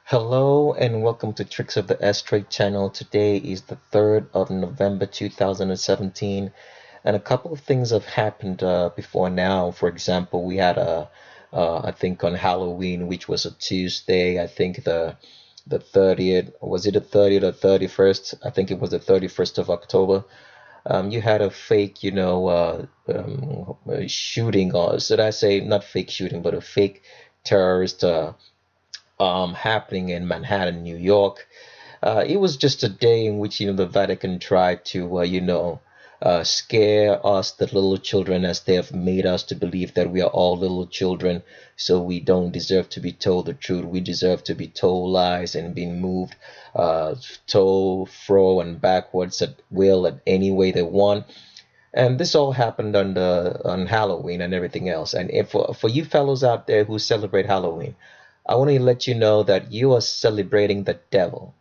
Hello and welcome to Tricks of the S-Trade channel. Today is the 3rd of November 2017, and a couple of things have happened before now. For example, we had I think on Halloween, which was a Tuesday. I think the 30th, was it the 30th or 31st? I think it was the 31st of October. You had a fake, shooting, or should I say not fake shooting, but a fake terrorist happening in Manhattan, New York. It was just a day in which the Vatican tried to scare us, the little children, as they have made us to believe that we are all little children, so we don't deserve to be told the truth. We deserve to be told lies and being moved, told fro and backwards at will, at any way they want. And this all happened on Halloween and everything else. And if for you fellows out there who celebrate Halloween, I want to let you know that you are celebrating the devil.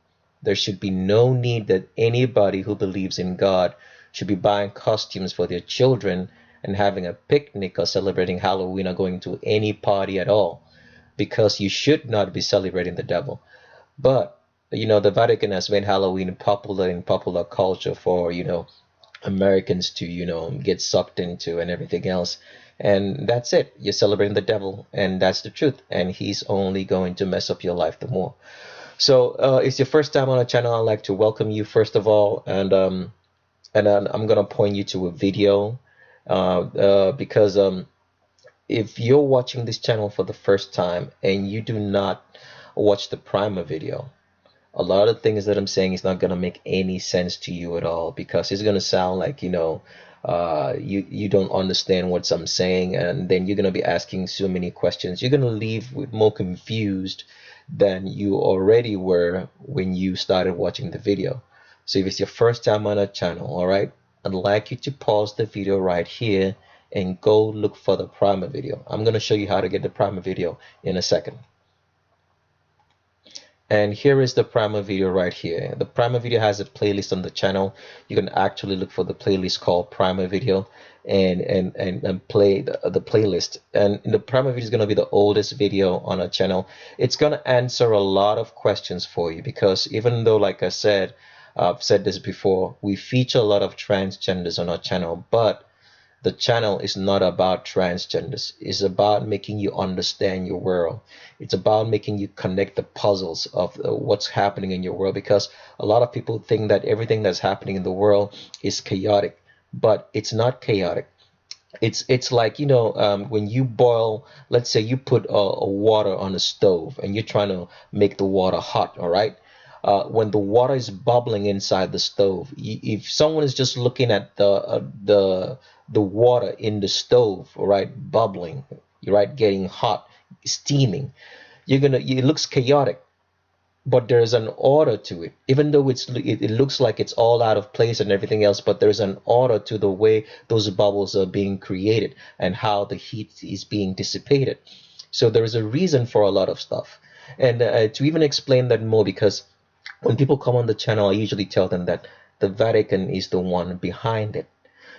There should be no need that anybody who believes in God should be buying costumes for their children and having a picnic or celebrating Halloween or going to any party at all, because you should not be celebrating the devil. But the Vatican has made Halloween popular in popular culture for Americans to get sucked into and everything else. And that's it. You're celebrating the devil, and that's the truth. And he's only going to mess up your life the more. So, it's your first time on the channel. I'd like to welcome you first of all, and I'm gonna point you to a video, because if you're watching this channel for the first time and you do not watch the primer video, a lot of things that I'm saying is not gonna make any sense to you at all, because it's gonna sound like you don't understand what I'm saying, and then you're gonna be asking so many questions. You're gonna leave with more confused than you already were when you started watching the video. So if it's your first time on our channel, all right, I'd like you to pause the video right here and go look for the primer video. I'm gonna show you how to get the primer video in a second. And here is the primer video right here. The primer video has a playlist on the channel. You can actually look for the playlist called primer video and play the playlist. And the primer video is going to be the oldest video on our channel. It's going to answer a lot of questions for you, because even though, like I said, I've said this before, we feature a lot of transgenders on our channel, but the channel is not about transgenders. It's about making you understand your world. It's about making you connect the puzzles of what's happening in your world, because a lot of people think that everything that's happening in the world is chaotic, but it's not chaotic. It's like when you boil, let's say you put a water on a stove and you're trying to make the water hot, all right? When the water is bubbling inside the stove, if someone is just looking at the water in the stove, right, bubbling, right, getting hot, steaming, it looks chaotic, but there's an order to it. Even though it looks like it's all out of place and everything else, but there's an order to the way those bubbles are being created and how the heat is being dissipated. So there is a reason for a lot of stuff. And to even explain that more, because when people come on the channel, I usually tell them that the Vatican is the one behind it.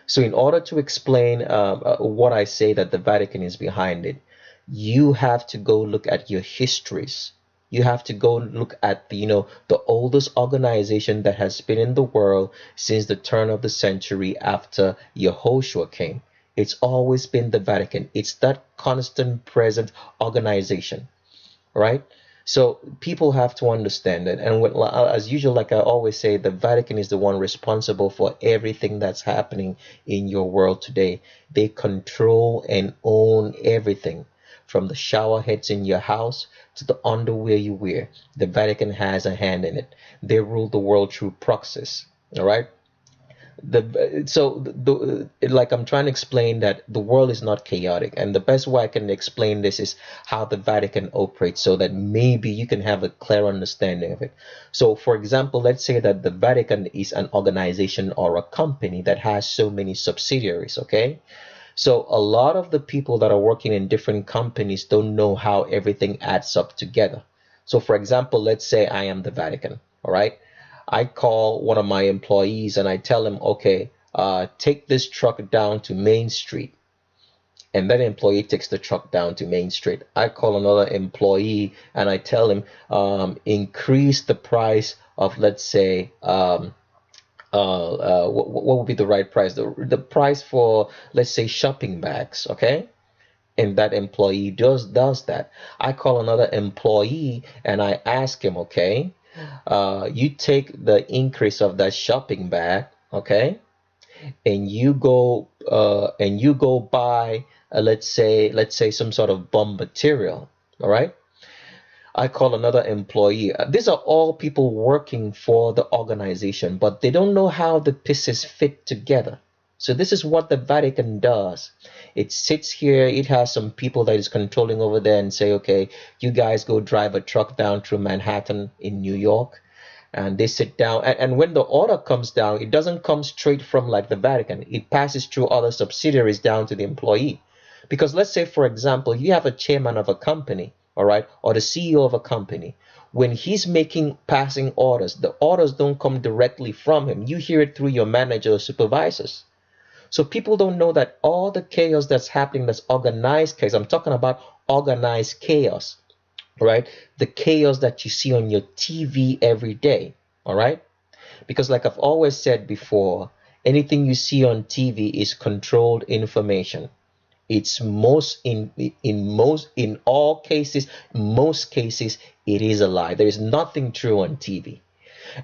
So in order to explain what I say that the Vatican is behind it, you have to go look at your histories. You have to go look at the oldest organization that has been in the world since the turn of the century after Yehoshua came. It's always been the Vatican. It's that constant present organization, right? So people have to understand it. And as usual, like I always say, the Vatican is the one responsible for everything that's happening in your world today. They control and own everything, from the shower heads in your house to the underwear you wear. The Vatican has a hand in it. They rule the world through proxies. All right. Like I'm trying to explain that the world is not chaotic, and the best way I can explain this is how the Vatican operates, so that maybe you can have a clear understanding of it. So for example, let's say that the Vatican is an organization or a company that has so many subsidiaries. Okay, so a lot of the people that are working in different companies don't know how everything adds up together. So for example, let's say I am the Vatican. All right, I call one of my employees and I tell him, okay, take this truck down to Main Street. and that employee takes the truck down to Main Street. I call another employee and I tell him, increase the price of, let's say, what would be the right price? The price for, let's say, shopping bags, okay? And that employee does that. I call another employee and I ask him, okay, you take the increase of that shopping bag, okay, and you go buy, let's say some sort of bomb material, all right. I call another employee. These are all people working for the organization, but they don't know how the pieces fit together. So this is what the Vatican does. It sits here, it has some people that is controlling over there and say, okay, you guys go drive a truck down through Manhattan in New York. And they sit down, and when the order comes down, it doesn't come straight from like the Vatican. It passes through other subsidiaries down to the employee. Because let's say, for example, you have a chairman of a company, all right, or the CEO of a company. When he's making passing orders, the orders don't come directly from him. You hear it through your manager or supervisors. So people don't know that all the chaos that's happening, that's organized chaos. I'm talking about organized chaos, right? The chaos that you see on your TV every day, all right? Because like I've always said before, anything you see on TV is controlled information. It's in all cases, most cases, it is a lie. There is nothing true on TV.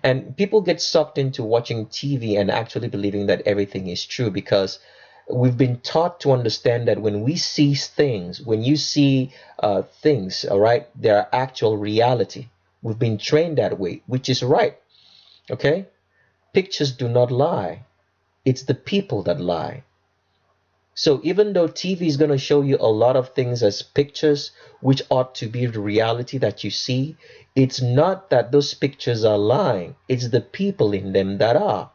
And people get sucked into watching TV and actually believing that everything is true, because we've been taught to understand that when we see things, when you see things, all right, they are actual reality. We've been trained that way, which is right. Okay? Pictures do not lie. It's the people that lie. So even though TV is going to show you a lot of things as pictures, which ought to be the reality that you see, it's not that those pictures are lying. It's the people in them that are.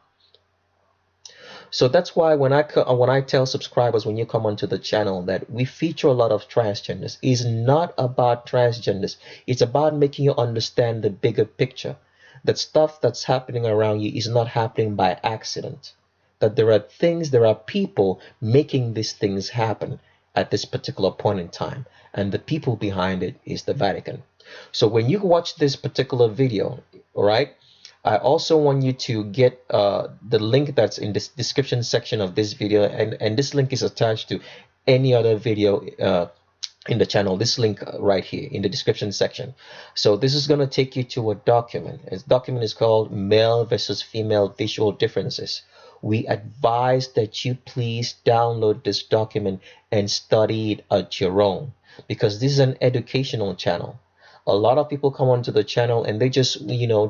So that's why when I tell subscribers, when you come onto the channel, that we feature a lot of transgenders, it's not about transgenders. It's about making you understand the bigger picture. That stuff that's happening around you is not happening by accident. That there are things, there are people making these things happen at this particular point in time. And the people behind it is the Vatican. So when you watch this particular video, all right, I also want you to get the link that's in this description section of this video, and this link is attached to any other video in the channel. This link right here in the description section. So this is going to take you to a document. This document is called Male versus Female Visual Differences. We advise that you please download this document and study it at your own, because this is an educational channel. A lot of people come onto the channel and they just,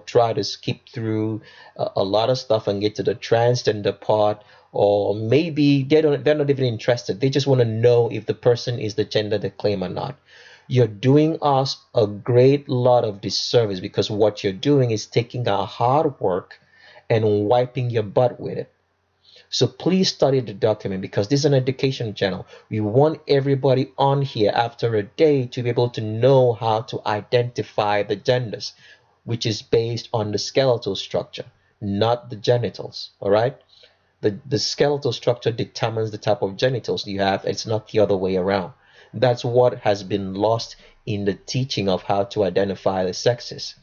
try to skip through a lot of stuff and get to the transgender part, or maybe they're not even interested. They just want to know if the person is the gender they claim or not. You're doing us a great lot of disservice, because what you're doing is taking our hard work and wiping your butt with it. So please study the document, because this is an education channel. We want everybody on here after a day to be able to know how to identify the genders, which is based on the skeletal structure, not the genitals. All right? The skeletal structure determines the type of genitals you have. It's not the other way around. That's what has been lost in the teaching of how to identify the sexes.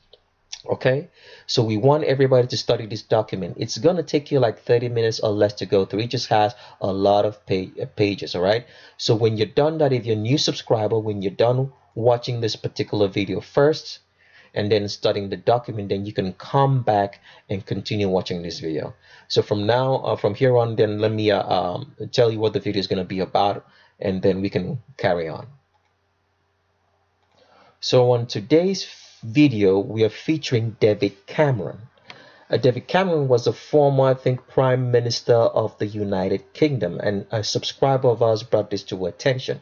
Okay, so we want everybody to study this document. It's gonna take you like 30 minutes or less to go through. It just has a lot of pages. All right, so when you're done that, if you're a new subscriber, when you're done watching this particular video first and then studying the document, then you can come back and continue watching this video. So from here on, then let me tell you what the video is going to be about, and then we can carry on. So on today's video, we are featuring David Cameron. David Cameron was a former, I think, Prime Minister of the United Kingdom, and a subscriber of ours brought this to our attention.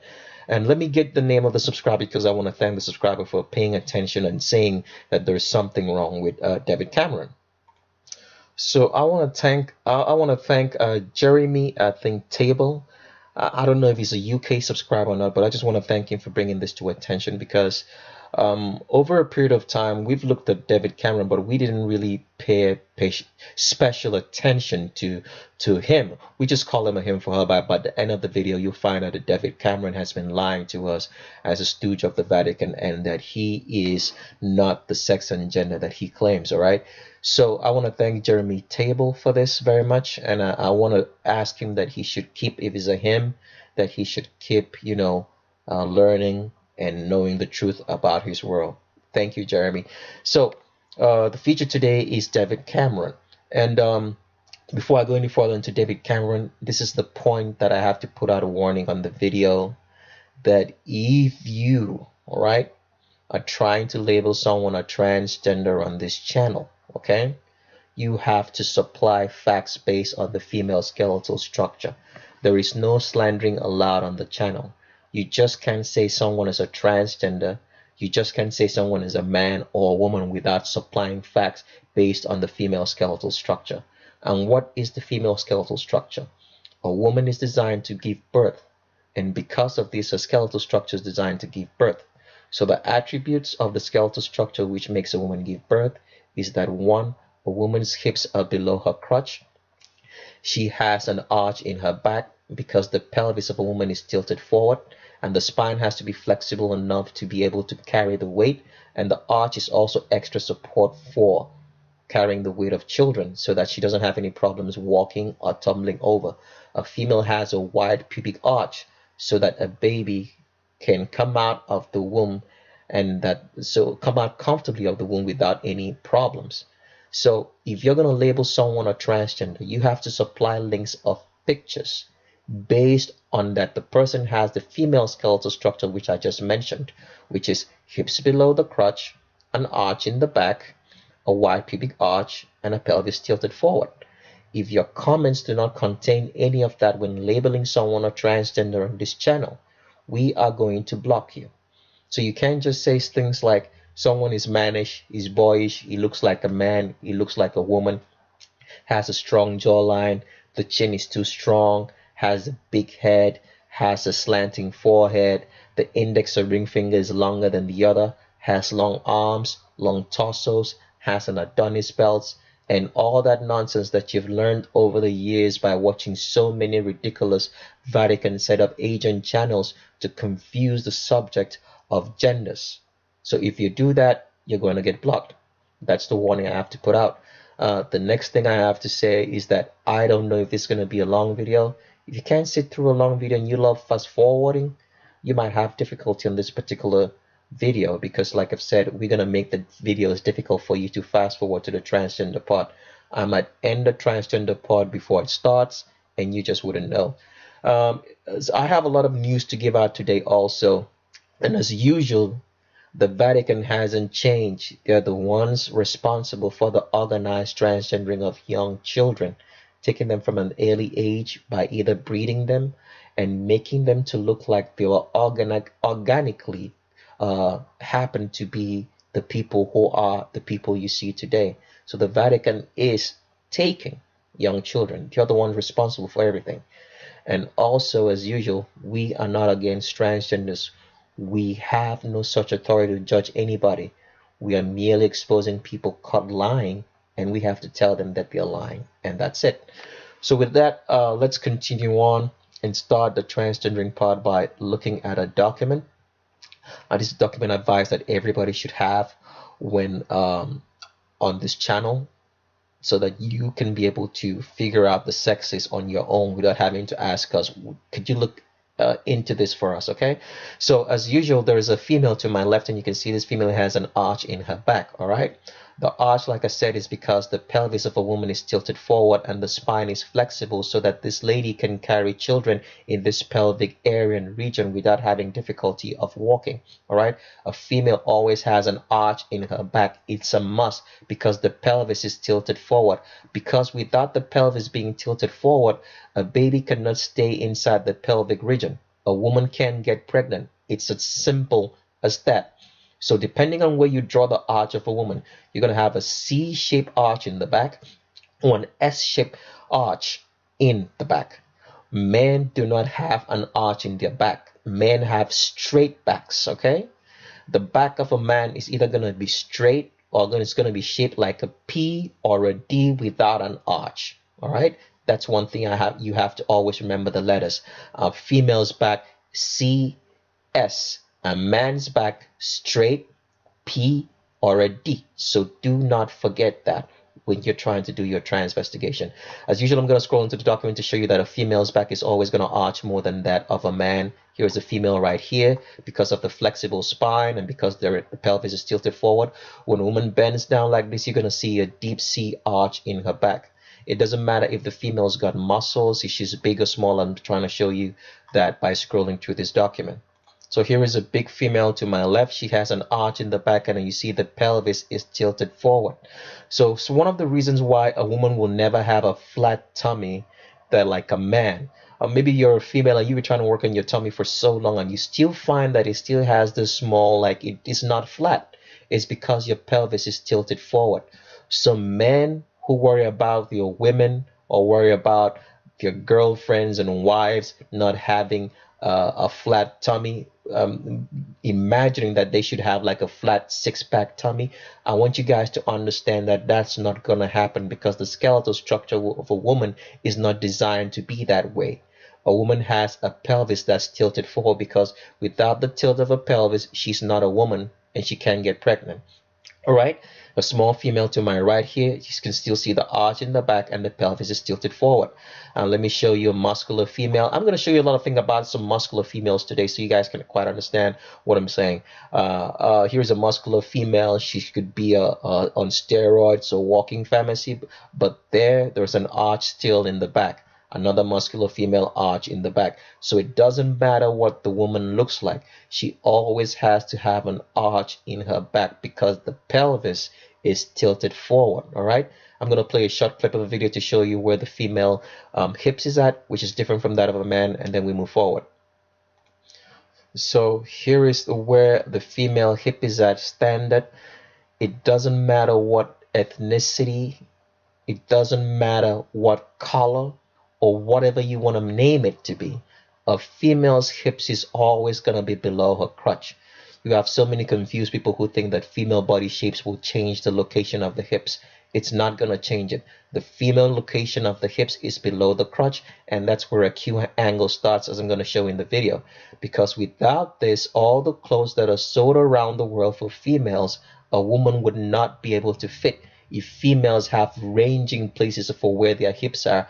And let me get the name of the subscriber, because I want to thank the subscriber for paying attention and saying that there's something wrong with David Cameron. So I want to thank Jeremy, I think, Table. I don't know if he's a UK subscriber or not, but I just want to thank him for bringing this to attention, because Over a period of time, we've looked at David Cameron, but we didn't really pay special attention to him. We just call him a him for her. But by the end of the video, you'll find out that David Cameron has been lying to us as a stooge of the Vatican, and that he is not the sex and gender that he claims. All right. So I want to thank Jeremy Table for this very much, and I want to ask him that he should keep, if it's a him, that he should keep, learning and knowing the truth about his world. Thank you, Jeremy. So the feature today is David Cameron. And before I go any further into David Cameron, this is the point that I have to put out a warning on the video, that if you, all right, are trying to label someone a transgender on this channel, okay, you have to supply facts based on the female skeletal structure. There is no slandering allowed on the channel. You just can't say someone is a transgender. You just can't say someone is a man or a woman without supplying facts based on the female skeletal structure. And what is the female skeletal structure? A woman is designed to give birth, and because of this, her skeletal structure is designed to give birth. So the attributes of the skeletal structure which makes a woman give birth is that, one, a woman's hips are below her crotch. She has an arch in her back because the pelvis of a woman is tilted forward, and the spine has to be flexible enough to be able to carry the weight, and the arch is also extra support for carrying the weight of children so that she doesn't have any problems walking or tumbling over. A female has a wide pubic arch so that a baby can come out of the womb, and come out comfortably of the womb without any problems. So if you're going to label someone a transgender, you have to supply links of pictures based on that the person has the female skeletal structure which I just mentioned, which is hips below the crotch, an arch in the back, a wide pubic arch, and a pelvis tilted forward. If your comments do not contain any of that when labeling someone a transgender on this channel, we are going to block you. So you can't just say things like someone is mannish, is boyish, he looks like a man, he looks like a woman, has a strong jawline, the chin is too strong, has a big head, has a slanting forehead, the index or ring finger is longer than the other, has long arms, long torsos, has an Adonis belt, and all that nonsense that you've learned over the years by watching so many ridiculous Vatican set up agent channels to confuse the subject of genders. So if you do that, you're going to get blocked. That's the warning I have to put out. The next thing I have to say is that I don't know if this is going to be a long video. If you can't sit through a long video and you love fast forwarding, you might have difficulty on this particular video, because like I've said, we're going to make the videos difficult for you to fast forward to the transgender part. I might end the transgender part before it starts and you just wouldn't know. I have a lot of news to give out today also, and as usual, the Vatican hasn't changed. They're the ones responsible for the organized transgendering of young children, taking them from an early age by either breeding them and making them to look like they were organically happen to be the people who are the people you see today. So the Vatican is taking young children. They're the ones responsible for everything. And also, as usual, we are not against transgenders. We have no such authority to judge anybody. We are merely exposing people caught lying, and we have to tell them that they're lying, and that's it. So with that, let's continue on and start the transgendering part by looking at a document. This is a document advice that everybody should have when on this channel, so that you can be able to figure out the sexes on your own without having to ask us, could you look into this for us? Okay, so as usual, there is a female to my left, and you can see this female has an arch in her back. All right, the arch, like I said, is because the pelvis of a woman is tilted forward and the spine is flexible so that this lady can carry children in this pelvic area and region without having difficulty of walking. All right, a female always has an arch in her back. It's a must because the pelvis is tilted forward, because without the pelvis being tilted forward, a baby cannot stay inside the pelvic region. A woman can get pregnant. It's as simple as that. So depending on where you draw the arch of a woman, you're going to have a C-shaped arch in the back or an S-shaped arch in the back. Men do not have an arch in their back. Men have straight backs, okay? The back of a man is either going to be straight or it's going to be shaped like a P or a D without an arch. All right, that's one thing you have to always remember the letters. Female's back C S, a man's back straight P or a D. So do not forget that when you're trying to do your transvestigation. As usual, I'm going to scroll into the document to show you that a female's back is always going to arch more than that of a man. Here's a female right here because of the flexible spine and because the pelvis is tilted forward. When a woman bends down like this, you're going to see a deep C arch in her back. It doesn't matter if the female's got muscles, if she's big or small. I'm trying to show you that by scrolling through this document. So here is a big female to my left. She has an arch in the back and you see the pelvis is tilted forward. So one of the reasons why a woman will never have a flat tummy that like a man, or maybe you're a female and you've been trying to work on your tummy for so long and you still find that it still has this small, like it is not flat. It's because your pelvis is tilted forward. So men who worry about your women or worry about your girlfriends and wives not having a flat tummy, imagining that they should have like a flat six-pack tummy, I want you guys to understand that that's not going to happen because the skeletal structure of a woman is not designed to be that way. A woman has a pelvis that's tilted forward because without the tilt of a pelvis, she's not a woman and she can't get pregnant. All right, a small female to my right here, you can still see the arch in the back and the pelvis is tilted forward. Let me show you a muscular female. I'm going to show you a lot of things about some muscular females today so you guys can quite understand what I'm saying. Here's a muscular female. She could be on steroids or walking pharmacy, but there's an arch still in the back. Another muscular female arch in the back. So it doesn't matter what the woman looks like. She always has to have an arch in her back because the pelvis is tilted forward. All right. I'm going to play a short clip of a video to show you where the female hips is at, which is different from that of a man. And then we move forward. So here is where the female hip is at standard. It doesn't matter what ethnicity. It doesn't matter what color or whatever you want to name it to be. A female's hips is always going to be below her crotch. You have so many confused people who think that female body shapes will change the location of the hips. It's not going to change it. The female location of the hips is below the crotch, and that's where a Q angle starts, as I'm going to show in the video. Because without this, all the clothes that are sold around the world for females, a woman would not be able to fit if females have ranging places for where their hips are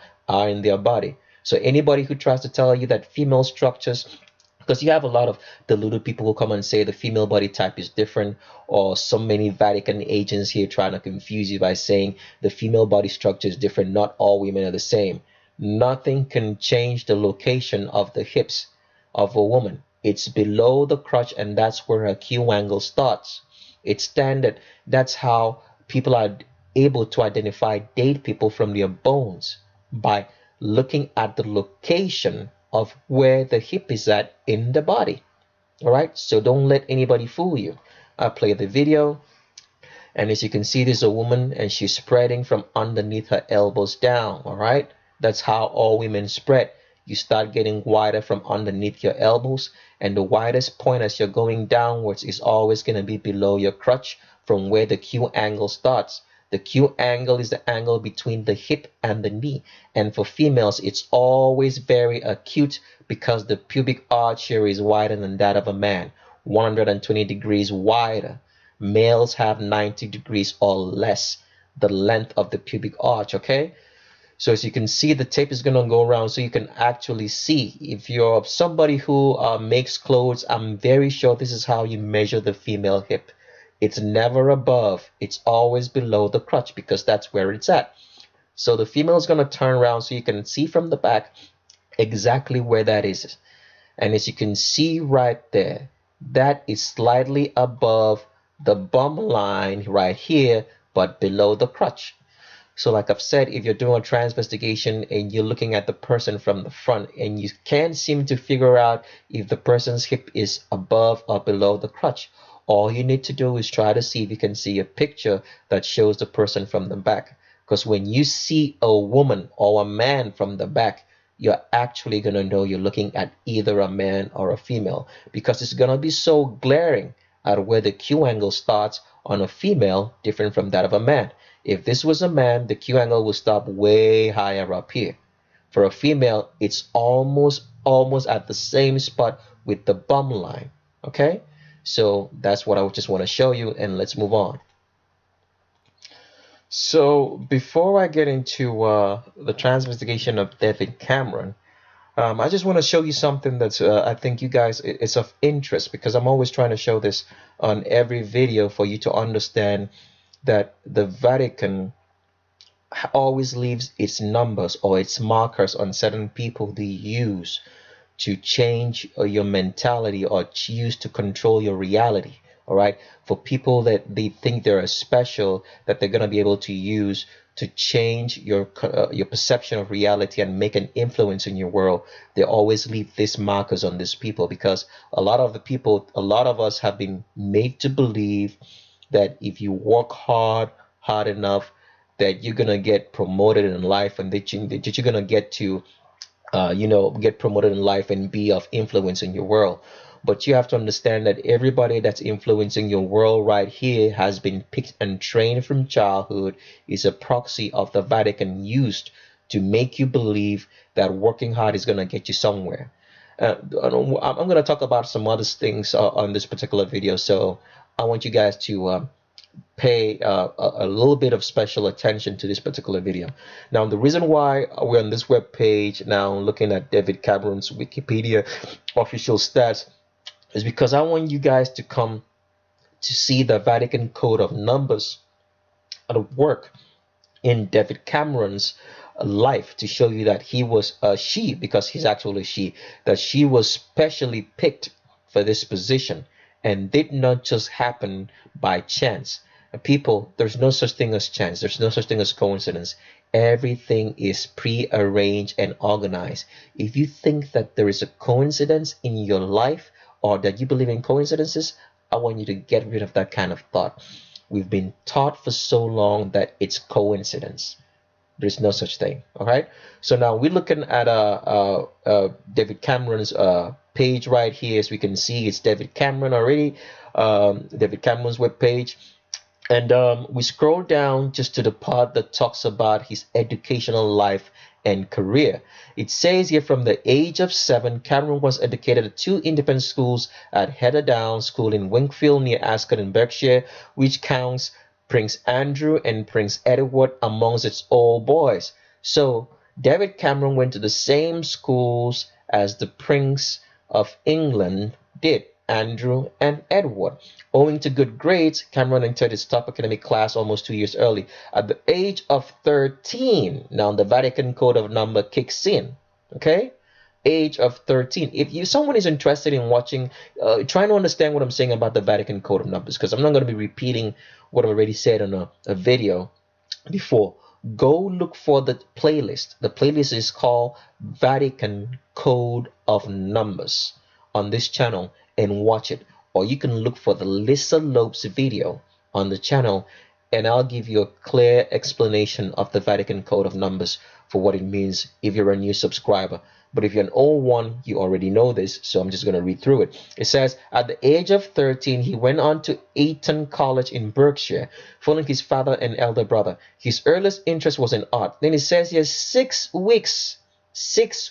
in their body. So anybody who tries to tell you that female structures, because you have a lot of deluded people who come and say the female body type is different, or so many Vatican agents here trying to confuse you by saying the female body structure is different, not all women are the same. Nothing can change the location of the hips of a woman. It's below the crotch, and that's where her Q angle starts. It's standard. That's how people are able to date people from their bones, by looking at the location of where the hip is at in the body. All right, so don't let anybody fool you. I play the video, and as you can see, there's a woman and she's spreading from underneath her elbows down. All right, that's how all women spread. You start getting wider from underneath your elbows, and the widest point as you're going downwards is always going to be below your crotch from where the Q angle starts. The Q angle is the angle between the hip and the knee. And for females, it's always very acute because the pubic arch here is wider than that of a man, 120 degrees wider. Males have 90 degrees or less, the length of the pubic arch, okay? So as you can see, the tape is going to go around so you can actually see. If you're somebody who makes clothes, I'm very sure this is how you measure the female hip. It's never above, it's always below the crotch because that's where it's at. So the female is going to turn around so you can see from the back exactly where that is. And as you can see right there, that is slightly above the bum line right here, but below the crotch. So like I've said, if you're doing a transvestigation and you're looking at the person from the front and you can't seem to figure out if the person's hip is above or below the crotch, all you need to do is try to see if you can see a picture that shows the person from the back. Because when you see a woman or a man from the back, you're actually going to know you're looking at either a man or a female, because it's going to be so glaring at where the Q angle starts on a female different from that of a man. If this was a man, the Q angle will stop way higher up here. For a female, it's almost at the same spot with the bum line. Okay, so that's what I just want to show you, and let's move on. So before I get into the transvestigation of David Cameron, I just want to show you something that's I think you guys it's of interest, because I'm always trying to show this on every video for you to understand that the Vatican always leaves its numbers or its markers on certain people they use to change your mentality or use to control your reality. All right, for people that they think they're special, that they're going to be able to use to change your perception of reality and make an influence in your world, they always leave these markers on these people, because a lot of us have been made to believe that if you work hard enough, that you're gonna get promoted in life, and that you're gonna get to get promoted in life and be of influence in your world. But you have to understand that everybody that's influencing your world right here has been picked and trained from childhood, is a proxy of the Vatican used to make you believe that working hard is going to get you somewhere. I'm going to talk about some other things on this particular video, so I want you guys to pay a little bit of special attention to this particular video. Now, the reason why we're on this web page now looking at David Cameron's Wikipedia official stats is because I want you guys to come to see the Vatican Code of Numbers at work in David Cameron's life, to show you that he was she, because he's actually she, that she was specially picked for this position and did not just happen by chance. People, there's no such thing as chance. There's no such thing as coincidence. Everything is pre-arranged and organized. If you think that there is a coincidence in your life, or that you believe in coincidences, I want you to get rid of that kind of thought. We've been taught for so long that it's coincidence. There's no such thing. All right. So now we're looking at David Cameron's page right here. As we can see, it's David Cameron already. David Cameron's web page. And we scroll down just to the part that talks about his educational life and career. It says here, from the age of 7, Cameron was educated at 2 independent schools at Heatherdown School in Winkfield near Ascot in Berkshire, which counts Prince Andrew and Prince Edward amongst its old boys. So David Cameron went to the same schools as the Prince of England did, Andrew and Edward. Owing to good grades, Cameron entered his top academic class almost 2 years early. At the age of 13, now the Vatican Code of Number kicks in. Okay? Age of 13. If someone is interested in watching, trying to understand what I'm saying about the Vatican Code of Numbers, because I'm not going to be repeating what I've already said on a video before, go look for the playlist. The playlist is called Vatican Code of Numbers on this channel, and watch it. Or you can look for the Lisa Lopes video on the channel, and I'll give you a clear explanation of the Vatican Code of Numbers for what it means if you're a new subscriber. But if you're an old one, you already know this, so I'm just going to read through it. It says, at the age of 13, he went on to Eton College in Berkshire, following his father and elder brother. His earliest interest was in art. Then it says here, 6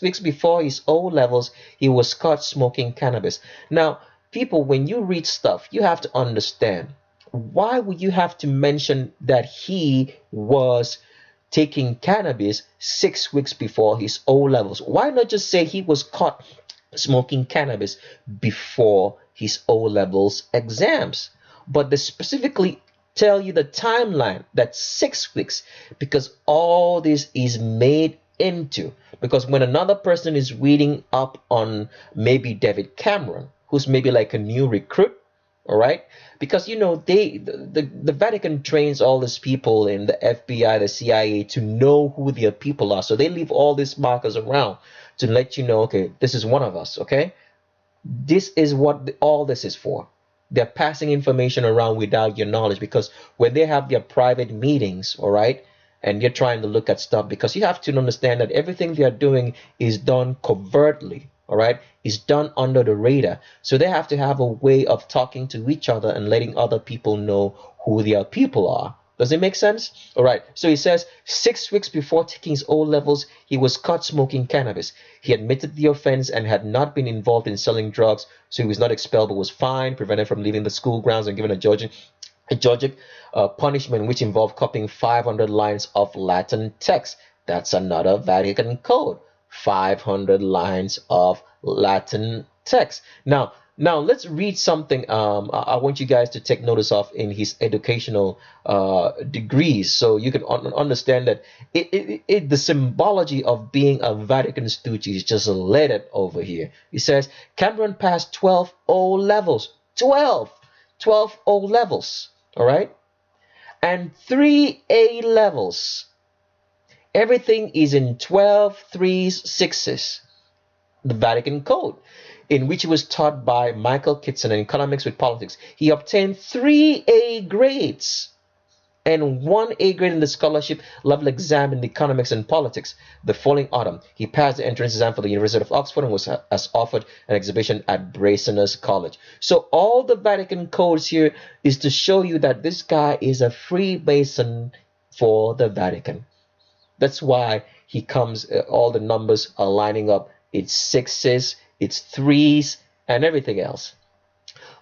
weeks before his O levels, he was caught smoking cannabis. Now, people, when you read stuff, you have to understand, why would you have to mention that he was taking cannabis 6 weeks before his O levels? Why not just say he was caught smoking cannabis before his O levels exams? But they specifically tell you the timeline, that's 6 weeks, because all this is made into, because when another person is reading up on maybe David Cameron, who's maybe like a new recruit, all right, because the Vatican trains all these people in the FBI, the CIA, to know who their people are, so they leave all these markers around to let you know, okay, this is one of us. Okay, this is what all this is for. They're passing information around without your knowledge, because when they have their private meetings, all right, and you're trying to look at stuff, because you have to understand that everything they are doing is done covertly. all right, is done under the radar. So they have to have a way of talking to each other and letting other people know who their people are. Does it make sense? All right. So he says 6 weeks before taking his O levels, he was caught smoking cannabis. He admitted the offense and had not been involved in selling drugs, so he was not expelled but was fined, prevented from leaving the school grounds, and given a punishment which involved copying 500 lines of Latin text. That's another Vatican code. 500 lines of Latin text. Now let's read something. I want you guys to take notice of in his educational degrees, so you can understand that the symbology of being a Vatican stooge is just littered over here. He says Cameron passed 12 O levels. 12 O levels. All right, and 3 A levels. Everything is in 12 threes, sixes. The Vatican Code, in which he was taught by Michael Kitson in economics with politics. He obtained 3 A grades and 1 A grade in the scholarship level exam in economics and politics. The following autumn, he passed the entrance exam for the University of Oxford and was offered an exhibition at Brasenose College. So all the Vatican codes here is to show you that this guy is a Freemason for the Vatican. That's why he comes, all the numbers are lining up. It's sixes, it's threes, and everything else.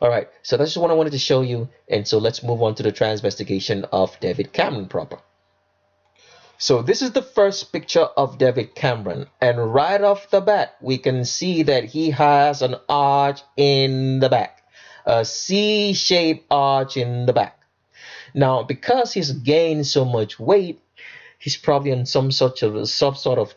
All right, so that's just what I wanted to show you. And so let's move on to the transvestigation of David Cameron proper. So this is the first picture of David Cameron. And right off the bat, we can see that he has an arch in the back. A C-shaped arch in the back. Now, because he's gained so much weight, he's probably on some sort of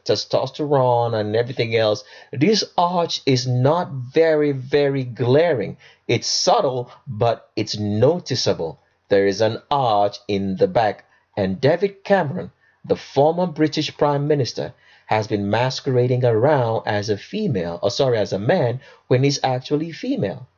testosterone and everything else. This arch is not very, very glaring. It's subtle, but it's noticeable. There is an arch in the back. And David Cameron, the former British Prime Minister, has been masquerading around as a man when he's actually female.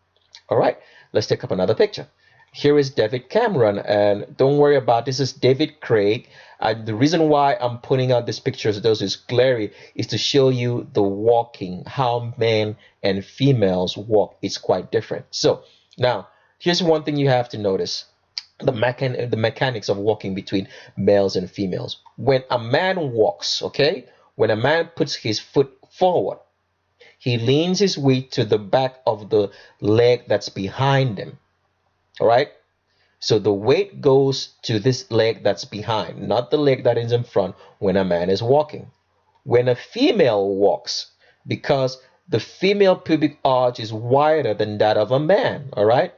All right, let's take up another picture. Here is David Cameron, and don't worry about this is David Craig. The reason why I'm putting out these pictures, those is glary, is to show you the walking, how men and females walk. It's quite different. So now here's one thing you have to notice: the mechanics of walking between males and females. When a man walks, okay, when a man puts his foot forward, he leans his weight to the back of the leg that's behind him. All right, so the weight goes to this leg that's behind, not the leg that is in front when a man is walking. When a female walks, because the female pubic arch is wider than that of a man, all right?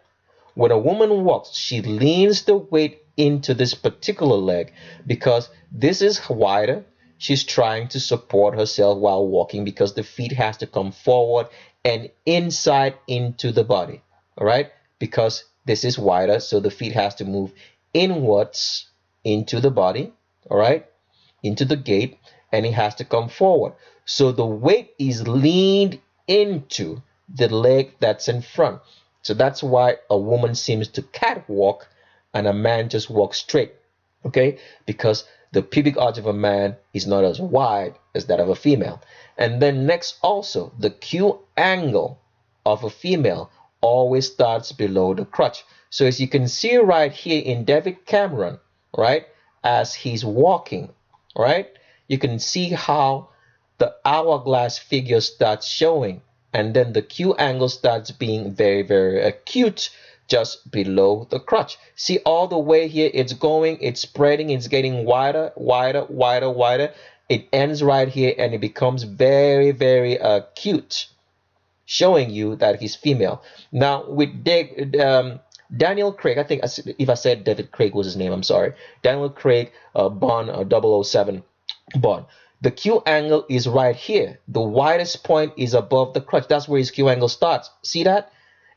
When a woman walks, she leans the weight into this particular leg because this is wider. She's trying to support herself while walking because the feet has to come forward and inside into the body, all right? Because this is wider, so the feet has to move inwards into the body, all right, into the gait, and it has to come forward. So the weight is leaned into the leg that's in front. So that's why a woman seems to catwalk and a man just walks straight, okay, because the pubic arch of a man is not as wide as that of a female. And then next also, the Q angle of a female always starts below the crotch. So as you can see right here in David Cameron, right, as he's walking, right, you can see how the hourglass figure starts showing, and then the Q angle starts being very, very acute just below the crotch. See all the way here, it's going, it's spreading, it's getting wider, wider, wider, wider. It ends right here and it becomes very, very acute, showing you that he's female. Now with Daniel Craig, I think if I said David Craig was his name, I'm sorry. Daniel Craig, Bond 007 Bond. The Q angle is right here. The widest point is above the crotch. That's where his Q angle starts. See that?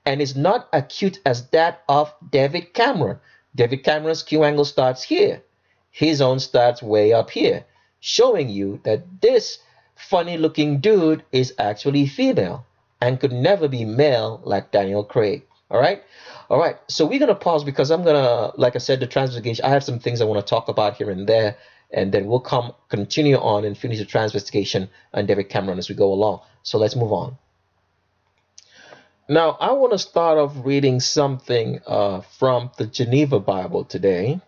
And it's not acute as that of David Cameron. David Cameron's Q angle starts here. His own starts way up here, showing you that this funny looking dude is actually female and could never be male like Daniel Craig. All right. All right. So we're going to pause because I'm going to, like I said, the transvestigation, I have some things I want to talk about here and there. and then we'll continue on and finish the trial investigation and David Cameron as we go along. So let's move on. Now, I want to start off reading something from the Geneva Bible today.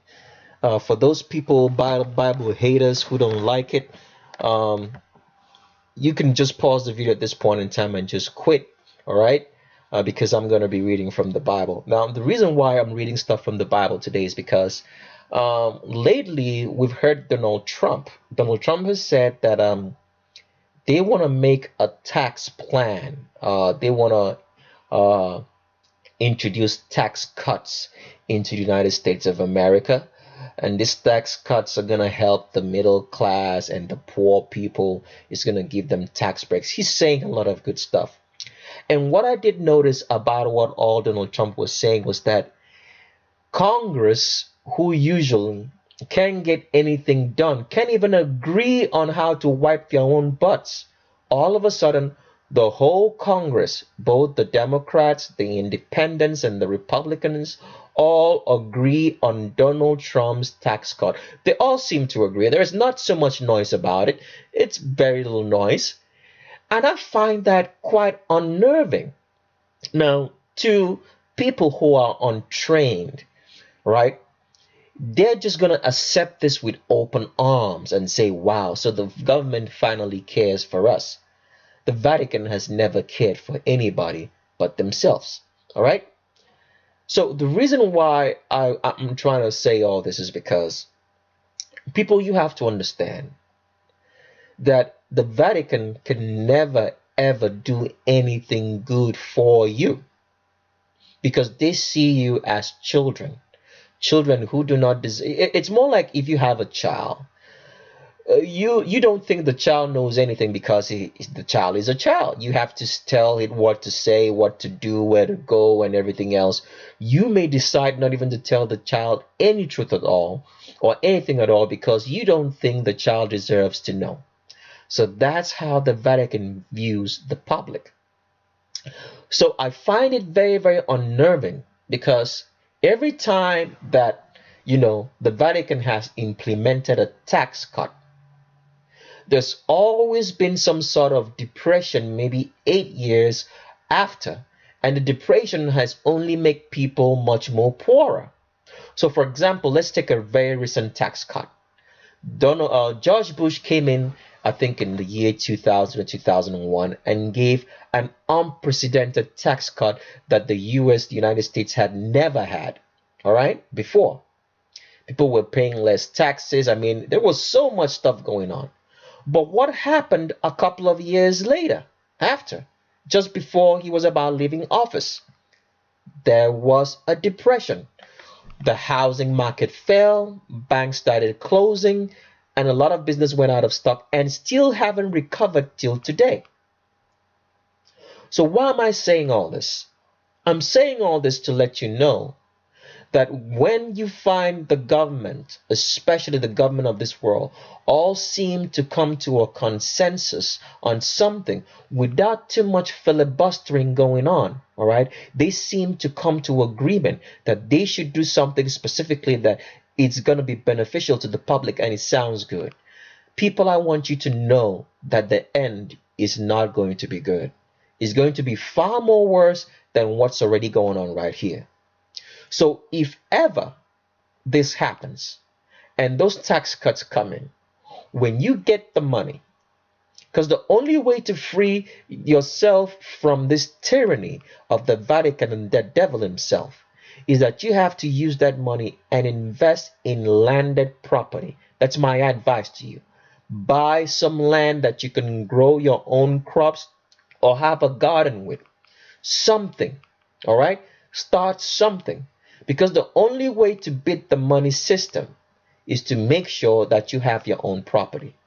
For those people, Bible haters who don't like it, um, you can just pause the video at this point in time and just quit, all right? Because I'm going to be reading from the Bible. Now, the reason why I'm reading stuff from the Bible today is because lately we've heard Donald Trump. Donald Trump has said that they want to make a tax plan. They want to introduce tax cuts into the United States of America. And these tax cuts are going to help the middle class and the poor people. It's going to give them tax breaks. He's saying a lot of good stuff. And what I did notice about what all Donald Trump was saying was that Congress, who usually can't get anything done, can't even agree on how to wipe their own butts, all of a sudden, the whole Congress, both the Democrats, the Independents, and the Republicans, all agree on Donald Trump's tax cut. They all seem to agree. There's not so much noise about it. It's very little noise. And I find that quite unnerving. Now, to people who are untrained, right? They're just going to accept this with open arms and say, wow, so the government finally cares for us. The Vatican has never cared for anybody but themselves. All right? So the reason why I'm trying to say all this is because people, you have to understand that the Vatican can never ever do anything good for you because they see you as children who do not deserve. It's more like if you have a child. You don't think the child knows anything because the child is a child. You have to tell it what to say, what to do, where to go, and everything else. You may decide not even to tell the child any truth at all or anything at all because you don't think the child deserves to know. So that's how the Vatican views the public. So I find it very, very unnerving because every time that, the Vatican has implemented a tax cut, there's always been some sort of depression, maybe 8 years after, and the depression has only made people much more poorer. So, for example, let's take a very recent tax cut. George Bush came in, I think, in the year 2000 or 2001, and gave an unprecedented tax cut that the United States, had never had. All right, before people were paying less taxes. I mean, there was so much stuff going on. But what happened a couple of years later, after, just before he was about leaving office? There was a depression. The housing market fell, banks started closing, and a lot of business went out of stock and still haven't recovered till today. So why am I saying all this? I'm saying all this to let you know that when you find the government, especially the government of this world, all seem to come to a consensus on something without too much filibustering going on, all right? They seem to come to agreement that they should do something specifically that it's going to be beneficial to the public and it sounds good. People, I want you to know that the end is not going to be good. It's going to be far more worse than what's already going on right here. So if ever this happens and those tax cuts come in, when you get the money, because the only way to free yourself from this tyranny of the Vatican and the devil himself is that you have to use that money and invest in landed property. That's my advice to you. Buy some land that you can grow your own crops or have a garden with. Something, all right? Start something. Because the only way to beat the money system is to make sure that you have your own property,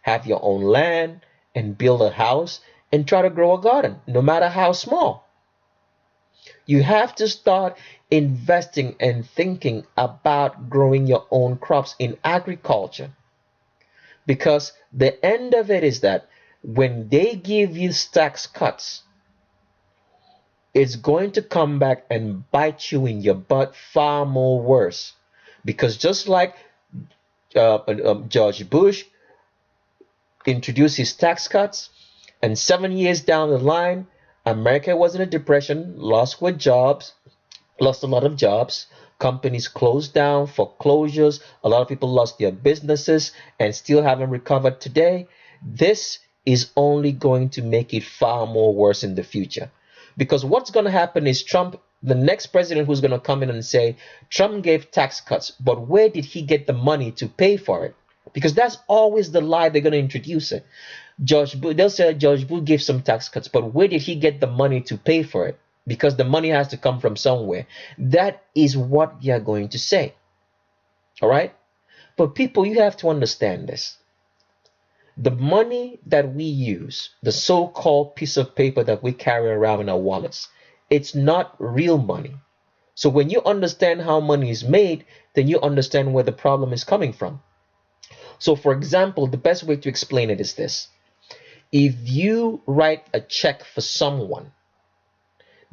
have your own land, and build a house and try to grow a garden, no matter how small. You have to start investing and thinking about growing your own crops in agriculture. Because the end of it is that when they give you tax cuts, it's going to come back and bite you in your butt far more worse. Because just like George Bush introduced his tax cuts, and 7 years down the line, America was in a depression, lost a lot of jobs. Companies closed down, foreclosures, a lot of people lost their businesses and still haven't recovered today. This is only going to make it far more worse in the future. Because what's going to happen is Trump, the next president who's going to come in and say, Trump gave tax cuts, but where did he get the money to pay for it? Because that's always the lie they're going to introduce it. They'll say George Bush gave some tax cuts, but where did he get the money to pay for it? Because the money has to come from somewhere. That is what you're going to say. All right? But people, you have to understand this. The money that we use, the so-called piece of paper that we carry around in our wallets, it's not real money. So when you understand how money is made, then you understand where the problem is coming from. So for example, the best way to explain it is this. If you write a check for someone,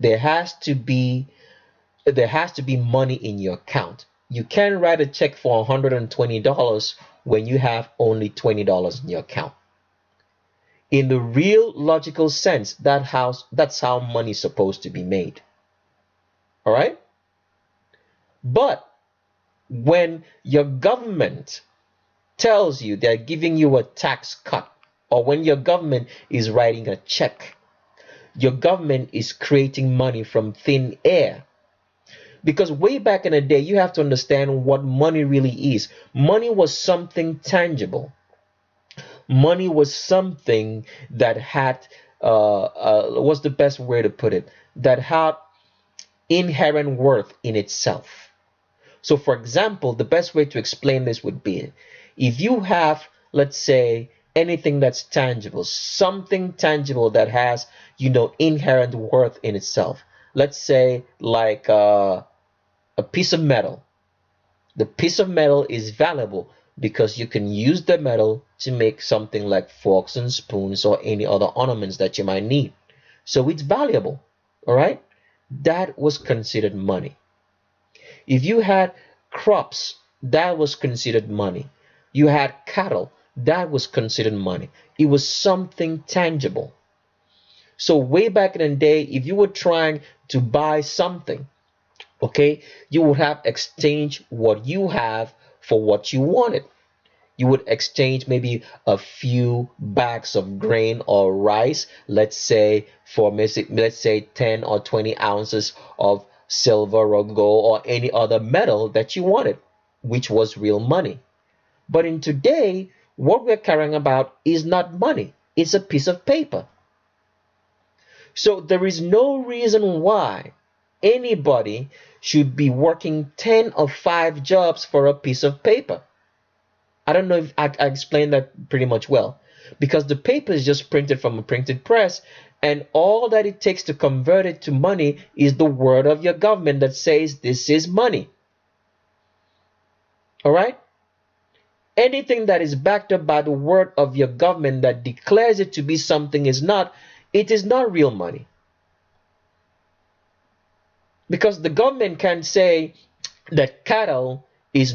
there has to be money in your account. You can't write a check for $120 when you have only $20 in your account. In the real logical sense, that's how money is supposed to be made. All right? But when your government tells you they're giving you a tax cut, or when your government is writing a check, your government is creating money from thin air. Because way back in the day, you have to understand what money really is. Money was something tangible. Money was something that had, what's the best way to put it? That had inherent worth in itself. So for example, the best way to explain this would be, if you have, let's say, anything that's tangible, something tangible that has, inherent worth in itself. Let's say like a piece of metal. The piece of metal is valuable because you can use the metal to make something like forks and spoons or any other ornaments that you might need. So it's valuable, all right? That was considered money. If you had crops, that was considered money. You had cattle, that was considered money. It was something tangible. So way back in the day, if you were trying to buy something, okay, you would have exchanged what you have for what you wanted. You would exchange maybe a few bags of grain or rice, let's say 10 or 20 ounces of silver or gold or any other metal that you wanted, which was real money. But in today, what we're caring about is not money, it's a piece of paper. So there is no reason why anybody should be working 10 or 5 jobs for a piece of paper. I don't know if I explained that pretty much well. Because the paper is just printed from a printed press, and all that it takes to convert it to money is the word of your government that says this is money. All right? Anything that is backed up by the word of your government that declares it to be something is not, it is not real money. Because the government can say that cattle is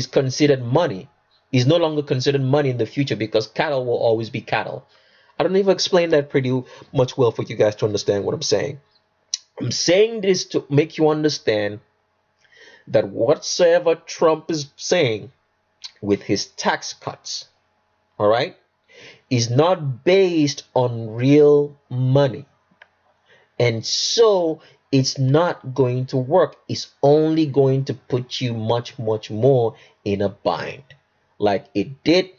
considered money, is no longer considered money in the future because cattle will always be cattle. I don't even explain that pretty much well for you guys to understand what I'm saying. I'm saying this to make you understand that whatsoever Trump is saying with his tax cuts, all right, is not based on real money. And so it's not going to work. It's only going to put you much, much more in a bind, like it did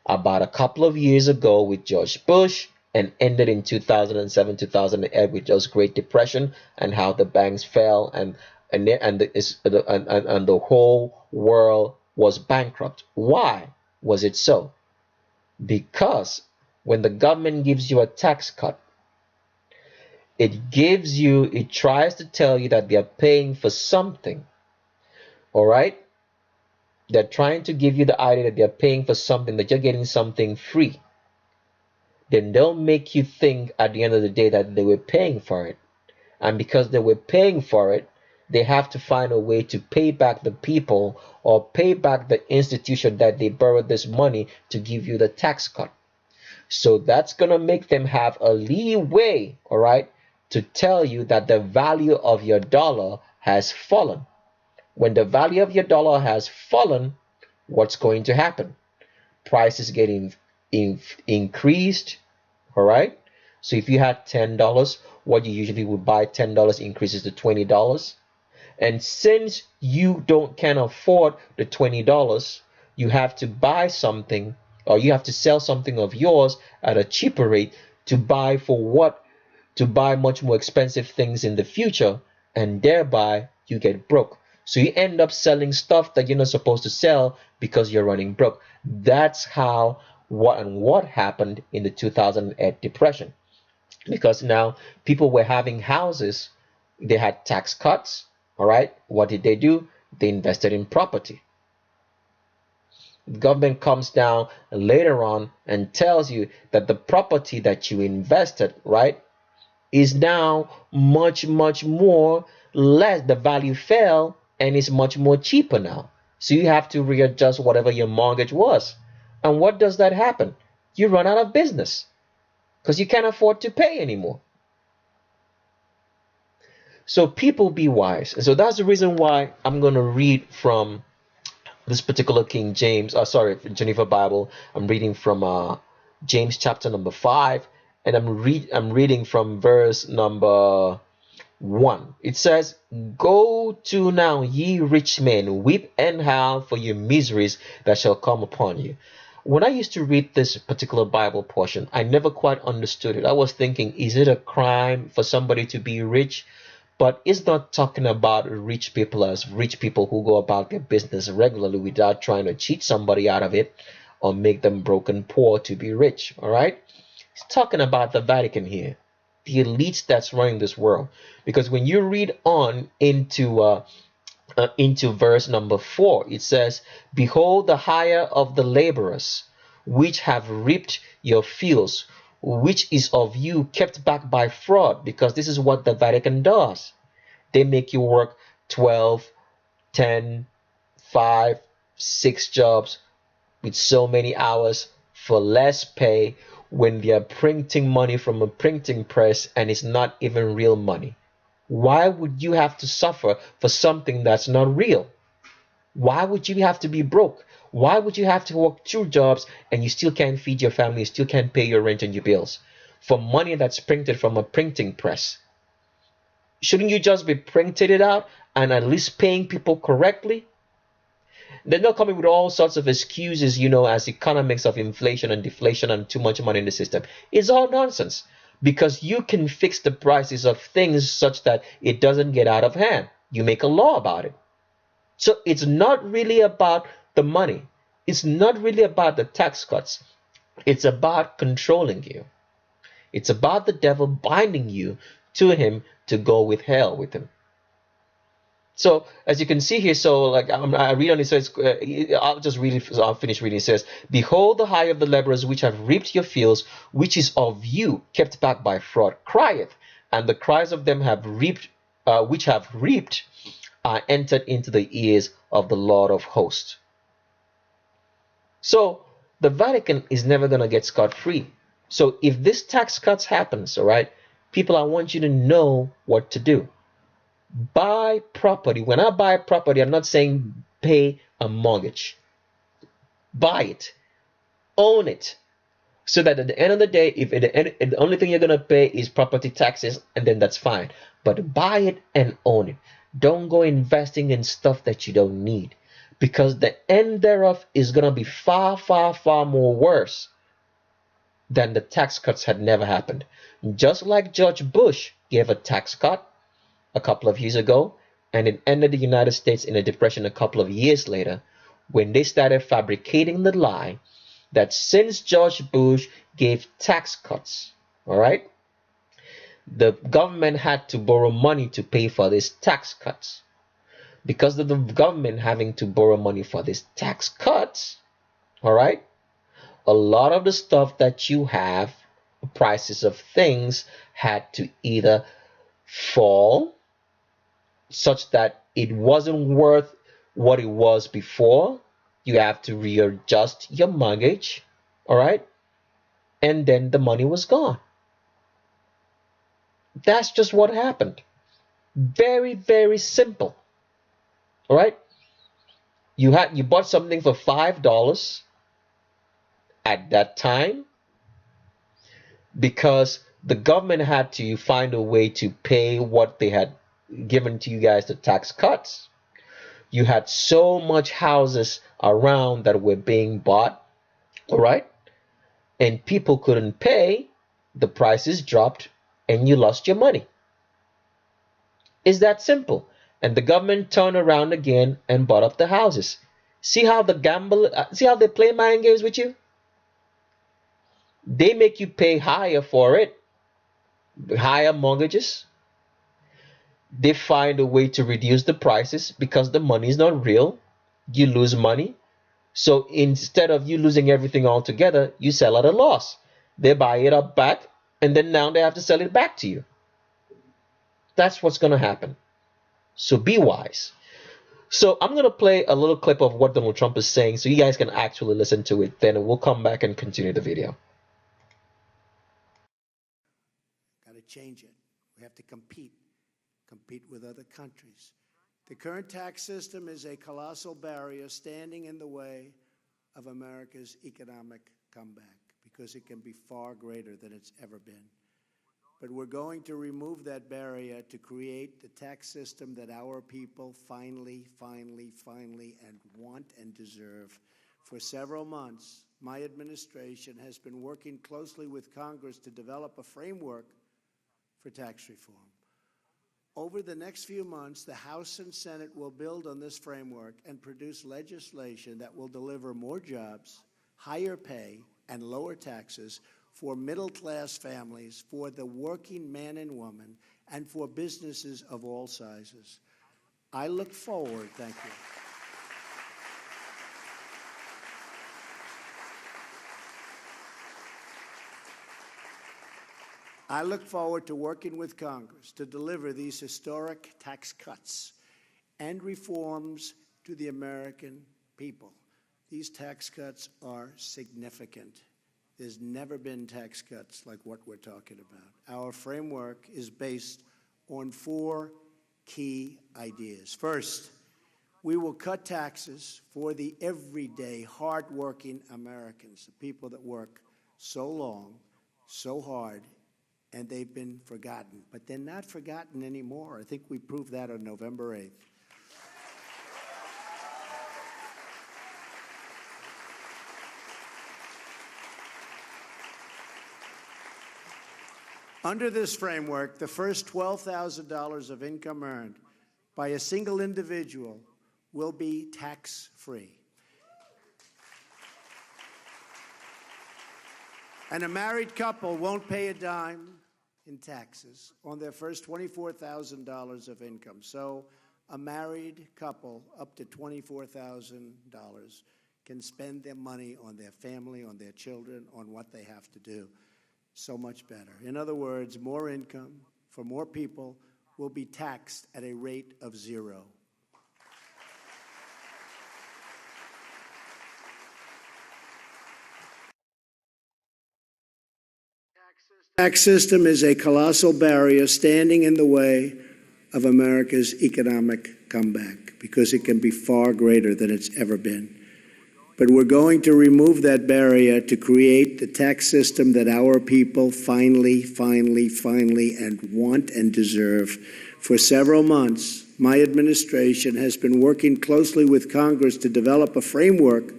about a couple of years ago with George Bush and ended in 2007, 2008 with just Great Depression and how the banks fell and the whole world was bankrupt. Why was it so? Because when the government gives you a tax cut, it tries to tell you that they're paying for something. All right? They're trying to give you the idea that they're paying for something, that you're getting something free. Then they'll make you think at the end of the day that they were paying for it. And because they were paying for it, they have to find a way to pay back the people or pay back the institution that they borrowed this money to give you the tax cut. So that's going to make them have a leeway, all right, to tell you that the value of your dollar has fallen. When the value of your dollar has fallen, what's going to happen? Prices get increased, all right? So if you had $10, what you usually would buy $10 increases to $20. And since you can't afford the $20, you have to buy something, or you have to sell something of yours at a cheaper rate to buy much more expensive things in the future, and thereby you get broke. So you end up selling stuff that you're not supposed to sell because you're running broke. That's how what happened in the 2008 depression. Because now people were having houses, they had tax cuts, all right? What did they do? They invested in property. The government comes down later on and tells you that the property that you invested, right, is now much more less. The value fell and is much more cheaper now. So you have to readjust whatever your mortgage was. And what does that happen? You run out of business because you can't afford to pay anymore. So people, be wise. And so that's the reason why I'm going to read from this particular King James, Geneva Bible. I'm reading from James chapter number 5, and I'm reading from verse number 1. It says, "Go to now, ye rich men, weep and howl for your miseries that shall come upon you." When I used to read this particular Bible portion, I never quite understood it. I was thinking, is it a crime for somebody to be rich? But it's not talking about rich people as rich people who go about their business regularly without trying to cheat somebody out of it or make them broken poor to be rich. All right? It's talking about the Vatican here, the elites that's running this world. Because when you read on into verse number 4, it says, "Behold the hire of the laborers, which have reaped your fields, which is of you kept back by fraud." Because this is what the Vatican does. They make you work 12, 10, 5, 6 jobs with so many hours for less pay when they are printing money from a printing press and it's not even real money. Why would you have to suffer for something that's not real? Why would you have to be broke? Why would you have to work 2 jobs and you still can't feed your family, you still can't pay your rent and your bills for money that's printed from a printing press? Shouldn't you just be printing it out and at least paying people correctly? They're not coming with all sorts of excuses, as economics of inflation and deflation and too much money in the system. It's all nonsense. Because you can fix the prices of things such that it doesn't get out of hand. You make a law about it. So it's not really about the money. It's not really about the tax cuts. It's about controlling you. It's about the devil binding you to him to go with hell with him. So as you can see here, I read on it says, I'll finish reading. It says, "Behold the hire of the laborers which have reaped your fields, which is of you kept back by fraud, crieth, and the cries of them which have reaped are entered into the ears of the Lord of hosts." So the Vatican is never going to get scot-free. So if this tax cuts happens, all right, people, I want you to know what to do. Buy property. When I buy property, I'm not saying pay a mortgage. Buy it. Own it. So that at the end of the day, if the only thing you're going to pay is property taxes, and then that's fine. But buy it and own it. Don't go investing in stuff that you don't need. Because the end thereof is going to be far, far, far more worse than the tax cuts had never happened. Just like George Bush gave a tax cut a couple of years ago, and it ended the United States in a depression a couple of years later, when they started fabricating the lie that since George Bush gave tax cuts, all right, the government had to borrow money to pay for these tax cuts. Because of the government having to borrow money for these tax cuts, all right, a lot of the stuff that you have, prices of things, had to either fall such that it wasn't worth what it was before. You have to readjust your mortgage, all right? And then the money was gone. That's just what happened. Very, very simple. All right? You bought something for $5 at that time because the government had to find a way to pay what they had given to you guys, the tax cuts. You had so much houses around that were being bought, all right? And people couldn't pay, the prices dropped, and you lost your money. It's that simple. And the government turned around again and bought up the houses. See how see how they play mind games with you? They make you pay higher for it, higher mortgages. They find a way to reduce the prices because the money is not real. You lose money. So instead of you losing everything altogether, you sell at a loss. They buy it up back, and then now they have to sell it back to you. That's what's going to happen. So be wise. So I'm going to play a little clip of what Donald Trump is saying so you guys can actually listen to it. Then we'll come back and continue the video. Got to change it. We have to compete with other countries. The current tax system is a colossal barrier standing in the way of America's economic comeback because it can be far greater than it's ever been. But we're going to remove that barrier to create the tax system that our people finally and want and deserve. For several months, my administration has been working closely with Congress to develop a framework for tax reform. Over the next few months, the House and Senate will build on this framework and produce legislation that will deliver more jobs, higher pay, and lower taxes for middle-class families, for the working man and woman, and for businesses of all sizes. I look forward, thank you. I look forward to working with Congress to deliver these historic tax cuts and reforms to the American people. These tax cuts are significant. There's never been tax cuts like what we're talking about. Our framework is based on 4 key ideas. First, we will cut taxes for the everyday, hardworking Americans, the people that work so long, so hard, and they've been forgotten. But they're not forgotten anymore. I think we proved that on November 8th. Under this framework, the first $12,000 of income earned by a single individual will be tax-free. And a married couple won't pay a dime in taxes on their first $24,000 of income. So a married couple up to $24,000 can spend their money on their family, on their children, on what they have to do. So much better. In other words, more income for more people will be taxed at a rate of 0. The tax system is a colossal barrier standing in the way of America's economic comeback because it can be far greater than it's ever been. But we're going to remove that barrier to create the tax system that our people finally and want and deserve. For several months, my administration has been working closely with Congress to develop a framework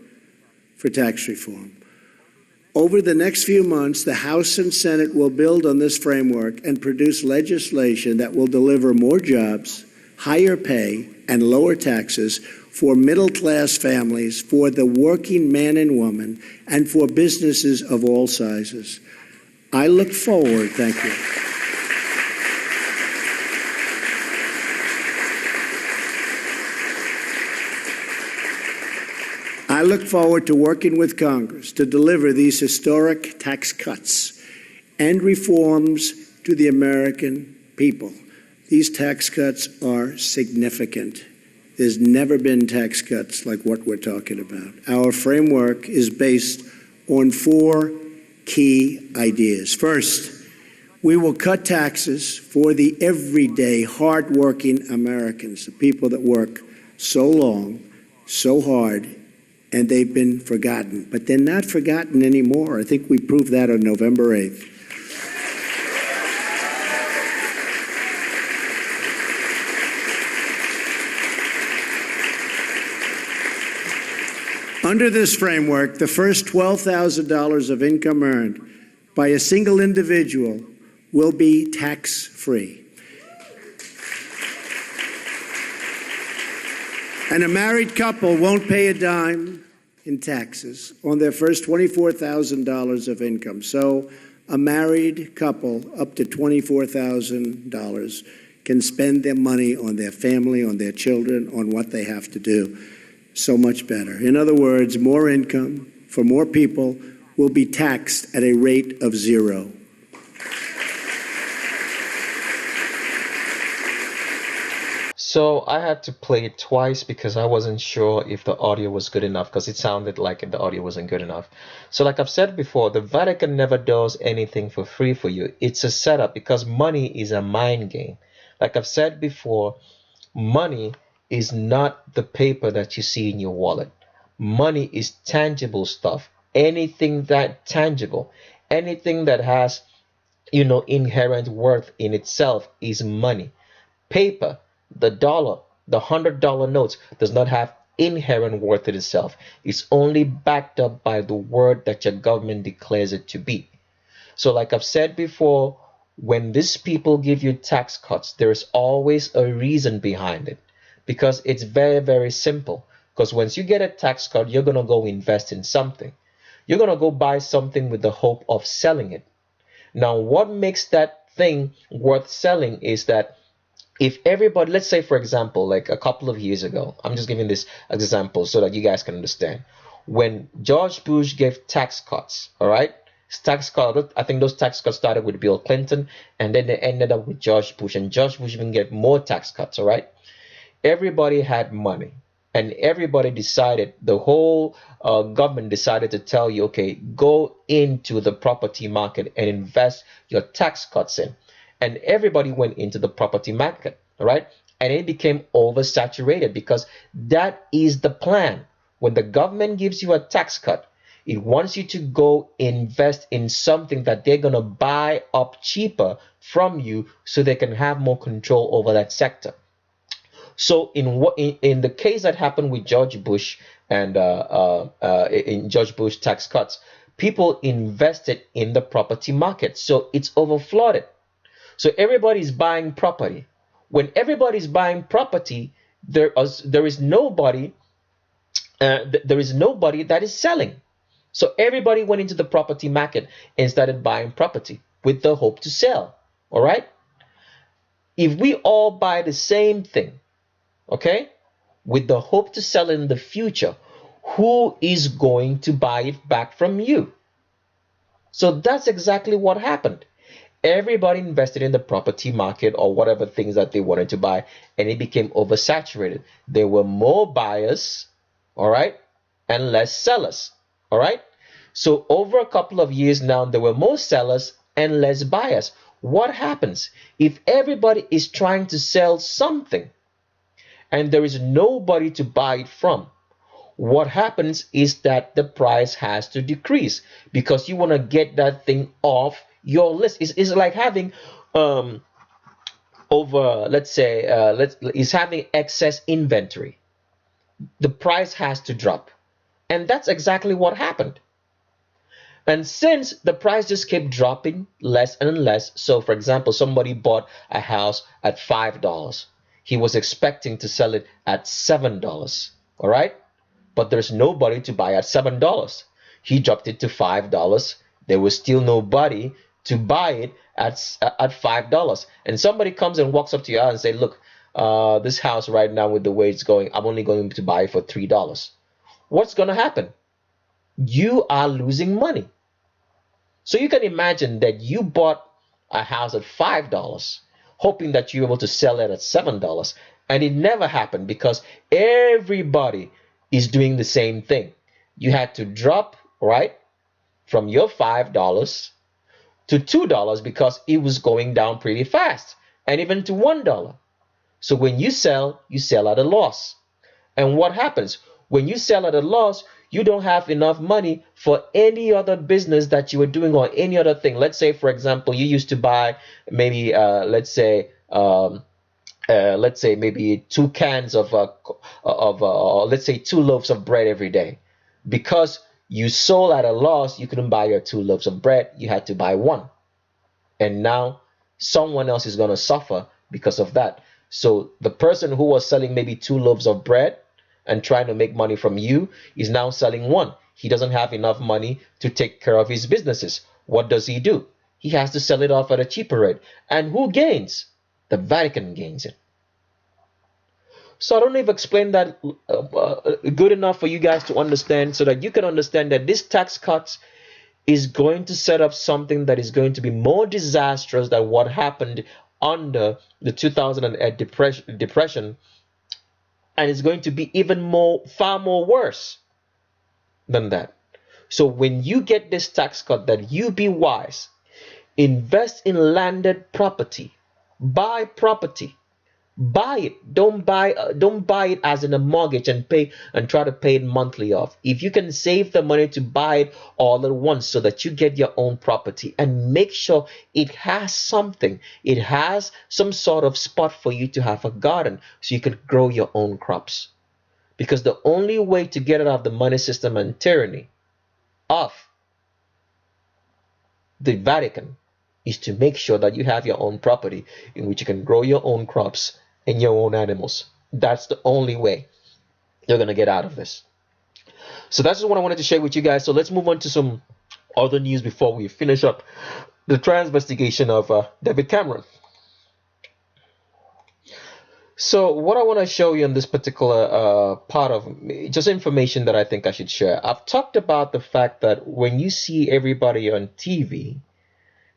for tax reform. Over the next few months, the House and Senate will build on this framework and produce legislation that will deliver more jobs, higher pay, and lower taxes for middle-class families, for the working man and woman, and for businesses of all sizes. I look forward, thank you. I look forward to working with Congress to deliver these historic tax cuts and reforms to the American people. These tax cuts are significant. There's never been tax cuts like what we're talking about. Our framework is based on four key ideas. First, we will cut taxes for the everyday, hardworking Americans, the people that work so long, so hard, and they've been forgotten. But they're not forgotten anymore. I think we proved that on November 8th. Under this framework, the first $12,000 of income earned by a single individual will be tax-free. And a married couple won't pay a dime in taxes on their first $24,000 of income. So a married couple up to $24,000 can spend their money on their family, on their children, on what they have to do. So much better. In other words, more income for more people will be taxed at a rate of 0. So I had to play it twice because I wasn't sure if the audio was good enough, because it sounded like the audio wasn't good enough. So like I've said before, the Vatican never does anything for free for you. It's a setup because money is a mind game. Like I've said before, money is not the paper that you see in your wallet. Money is tangible stuff. Anything that tangible, anything that has, inherent worth in itself is money. Paper, the dollar, the $100 notes does not have inherent worth in itself. It's only backed up by the word that your government declares it to be. So like I've said before, when these people give you tax cuts, there is always a reason behind it. Because it's very, very simple. Because once you get a tax cut, you're going to go invest in something. You're going to go buy something with the hope of selling it. Now, what makes that thing worth selling is that if everybody, let's say, for example, like a couple of years ago, I'm just giving this example so that you guys can understand. When George Bush gave tax cuts, all right, I think those tax cuts started with Bill Clinton, and then they ended up with George Bush, and George Bush even gave more tax cuts, all right. Everybody had money, and everybody decided, the whole government decided to tell you, okay, go into the property market and invest your tax cuts in. And everybody went into the property market, all right? And it became oversaturated because that is the plan. When the government gives you a tax cut, it wants you to go invest in something that they're going to buy up cheaper from you so they can have more control over that sector. So in the case that happened with George Bush and in George Bush tax cuts, people invested in the property market. So it's overflooded. So everybody's buying property. When everybody's buying property, there is nobody that is selling. So everybody went into the property market and started buying property with the hope to sell. All right. If we all buy the same thing, okay, with the hope to sell in the future, who is going to buy it back from you? So that's exactly what happened. Everybody invested in the property market or whatever things that they wanted to buy, and it became oversaturated. There were more buyers, all right, and less sellers, all right. So over a couple of years now, there were more sellers and less buyers. What happens if everybody is trying to sell something and there is nobody to buy it from? What happens is that the price has to decrease because you want to get that thing off your list. It's like having is having excess inventory. The price has to drop, and that's exactly what happened. And since the price just kept dropping less and less, so for example, somebody bought a house at $5. He was expecting to sell it at $7, all right? But there's nobody to buy at $7. He dropped it to $5. There was still nobody to buy it at $5. And somebody comes and walks up to your house and say, look, this house right now with the way it's going, I'm only going to buy it for $3. What's going to happen? You are losing money. So you can imagine that you bought a house at $5, hoping that you're able to sell it at $7. And it never happened because everybody is doing the same thing. You had to drop, right, from your $5 to $2 because it was going down pretty fast, and even to $1. So when you sell at a loss. And what happens? When you sell at a loss, you don't have enough money for any other business that you were doing or any other thing. Let's say, for example, you used to buy maybe, let's say maybe 2 cans of let's say 2 loaves of bread every day. Because you sold at a loss, you couldn't buy your 2 loaves of bread. You had to buy 1. And now someone else is going to suffer because of that. So the person who was selling maybe 2 loaves of bread and trying to make money from you is now selling 1. He doesn't have enough money to take care of his businesses. What does he do? He has to sell it off at a cheaper rate. And who gains? The Vatican gains it. So I don't know if I explained that good enough for you guys to understand, so that you can understand that this tax cut is going to set up something that is going to be more disastrous than what happened under the 2008 depression, and it's going to be even far more worse than that. So when you get this tax cut, that you be wise, invest in landed property, buy property. Buy it. Don't buy it as in a mortgage and try to pay it monthly off. If you can save the money to buy it all at once so that you get your own property, and make sure it has something. It has some sort of spot for you to have a garden so you can grow your own crops. Because the only way to get out of the money system and tyranny of the Vatican is to make sure that you have your own property in which you can grow your own crops and your own animals. That's the only way you're going to get out of this. So that's just what I wanted to share with you guys. So let's move on to some other news before we finish up the trial investigation of David Cameron. So what I want to show you in this particular part of just information that I think I should share. I've talked about the fact that when you see everybody on TV,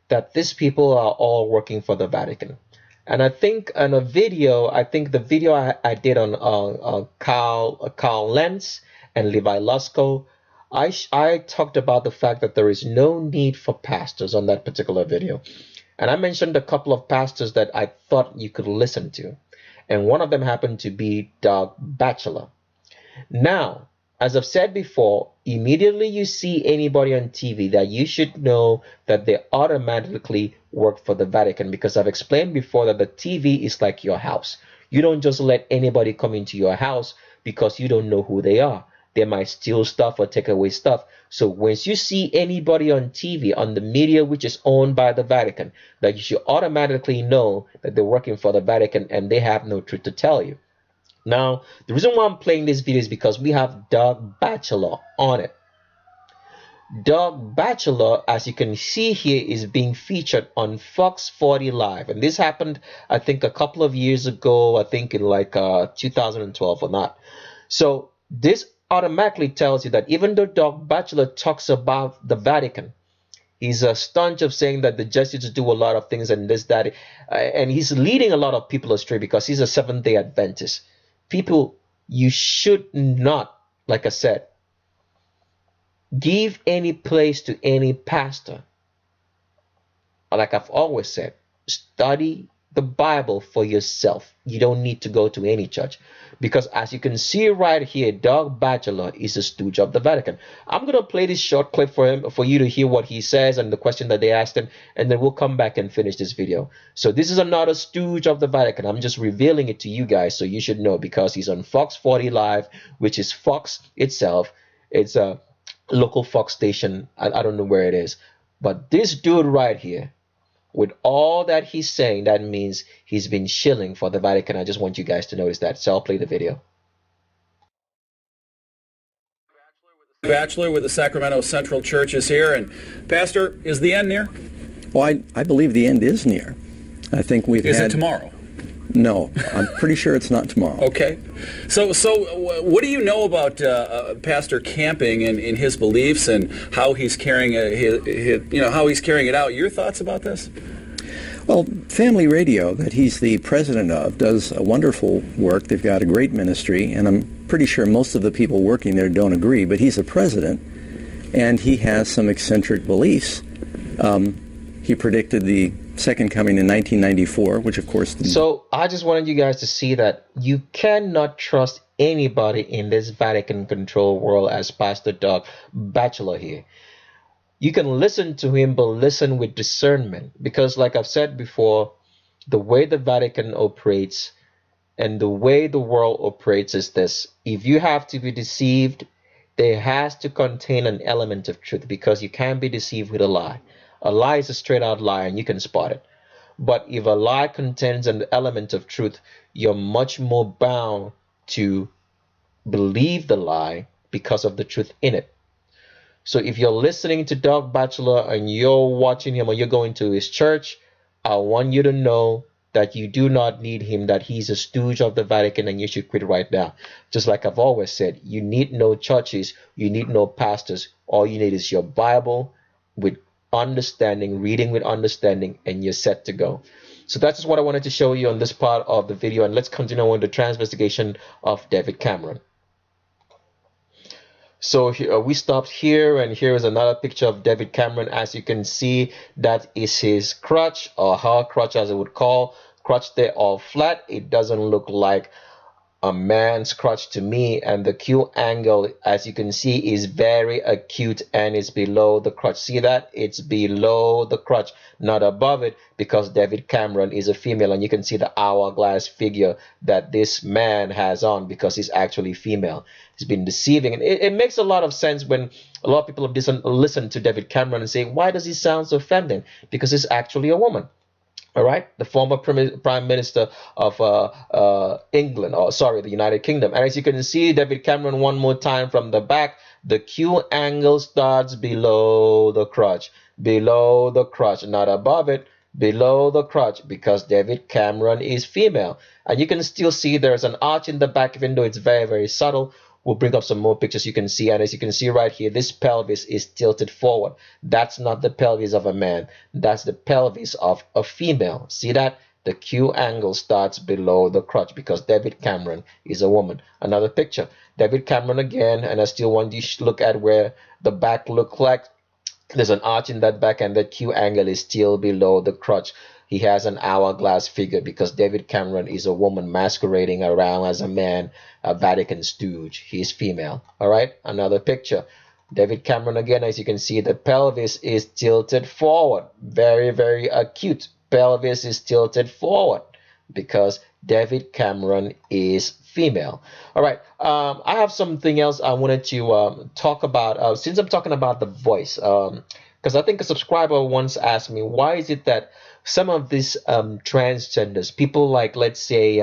that these people are all working for the Vatican. And I think in a video, the video I did on Carl Lentz and Levi Lusko, I talked about the fact that there is no need for pastors on that particular video. And I mentioned a couple of pastors that I thought you could listen to. And one of them happened to be Doug Batchelor. Now, as I've said before, immediately you see anybody on TV, that you should know that they automatically work for the Vatican, because I've explained before that the TV is like your house. You don't just let anybody come into your house because you don't know who they are. They might steal stuff or take away stuff. So once you see anybody on TV, on the media which is owned by the Vatican, that you should automatically know that they're working for the Vatican and they have no truth to tell you. Now, the reason why I'm playing this video is because we have Doug Batchelor on it. Doug Batchelor, as you can see here, is being featured on Fox 40 Live. And this happened, I think, a couple of years ago, I think in like 2012 or not. So this automatically tells you that even though Doug Batchelor talks about the Vatican, he's a staunch of saying that the Jesuits do a lot of things and this, that, and he's leading a lot of people astray because he's a Seventh-day Adventist. People, you should not, like I said, give any place to any pastor. Like I've always said, study the Bible for yourself. You don't need to go to any church, because as you can see right here, Doug Batchelor is a stooge of the Vatican. I'm going to play this short clip for him, for you to hear what he says and the question that they asked him, and then we'll come back and finish this video. So this is another stooge of the Vatican. I'm just revealing it to you guys so you should know, because he's on Fox 40 Live, which is Fox itself. It's a local Fox station. I don't know where it is, but this dude right here, with all that he's saying, that means he's been shilling for the Vatican. I just want you guys to notice that. So I'll play the video. Batchelor with the Sacramento Central Church is here. And Pastor, is the end near? Well, I believe the end is near. I think we've Is it tomorrow? No, I'm pretty sure it's not tomorrow. Okay. So what do you know about Pastor Camping and his beliefs and how he's carrying how he's carrying it out? Your thoughts about this? Well, Family Radio, that he's the president of, does a wonderful work. They've got a great ministry, and I'm pretty sure most of the people working there don't agree, but he's a president, and he has some eccentric beliefs. He predicted the second coming in 1994, which of course... So I just wanted you guys to see that you cannot trust anybody in this Vatican control world as Pastor Doug Batchelor here. You can listen to him, but listen with discernment. Because like I've said before, the way the Vatican operates and the way the world operates is this. If you have to be deceived, there has to contain an element of truth, because you can't be deceived with a lie. A lie is a straight out lie and you can spot it. But if a lie contains an element of truth, you're much more bound to believe the lie because of the truth in it. So if you're listening to Doug Batchelor and you're watching him or you're going to his church, I want you to know that you do not need him, that he's a stooge of the Vatican and you should quit right now. Just like I've always said, you need no churches, you need no pastors. All you need is your Bible with understanding, reading with understanding, and you're set to go. So that's just what I wanted to show you on this part of the video, and let's continue on the transvestigation of David Cameron. So here, we stopped here, and here is another picture of David Cameron. As you can see, that is his crutch, or her crutch as I would call. Crutch there all flat. It doesn't look like a man's crutch to me, and the Q angle, as you can see, is very acute and is below the crutch. See that? It's below the crutch, not above it, because David Cameron is a female, and you can see the hourglass figure that this man has on because he's actually female. He's been deceiving, and it makes a lot of sense when a lot of people have listened to David Cameron and say, why does he sound so feminine? Because he's actually a woman. All right, the former Prime Minister of England, or sorry, the United Kingdom. And as you can see, David Cameron, one more time from the back, the Q angle starts below the crotch, not above it, below the crotch, because David Cameron is female. And you can still see there's an arch in the back, even though it's very, very subtle. We'll bring up some more pictures you can see. And as you can see right here, this pelvis is tilted forward. That's not the pelvis of a man. That's the pelvis of a female. See that? The Q angle starts below the crotch because David Cameron is a woman. Another picture. David Cameron again. And I still want you to look at where the back looks like. There's an arch in that back, and the Q angle is still below the crotch. He has an hourglass figure because David Cameron is a woman masquerading around as a man, a Vatican stooge. He's female. All right, another picture. David Cameron again, as you can see, the pelvis is tilted forward. Very, very acute. Pelvis is tilted forward because David Cameron is female. All right, I have something else I wanted to talk about. Since I'm talking about the voice, because I think a subscriber once asked me, why is it that some of these transgenders, people like, let's say,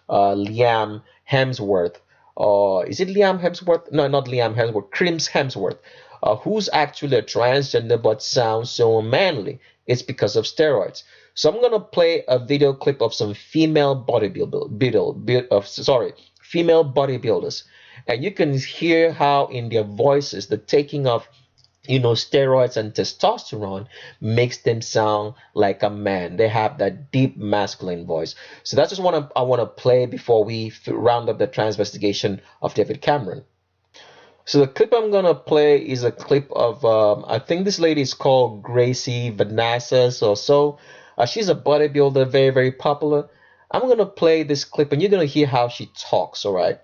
Liam Hemsworth, or is it Liam Hemsworth? No, not Liam Hemsworth, Chris Hemsworth, who's actually a transgender but sounds so manly. It's because of steroids. So I'm gonna play a video clip of some female female bodybuilders, and you can hear how in their voices the taking of steroids and testosterone makes them sound like a man. They have that deep masculine voice. So that's just what I want to play before we round up the transvestigation of David Cameron. So the clip I'm going to play is a clip of, I think this lady is called Gracie Vanassus or so. She's a bodybuilder, very, very popular. I'm going to play this clip and you're going to hear how she talks, all right?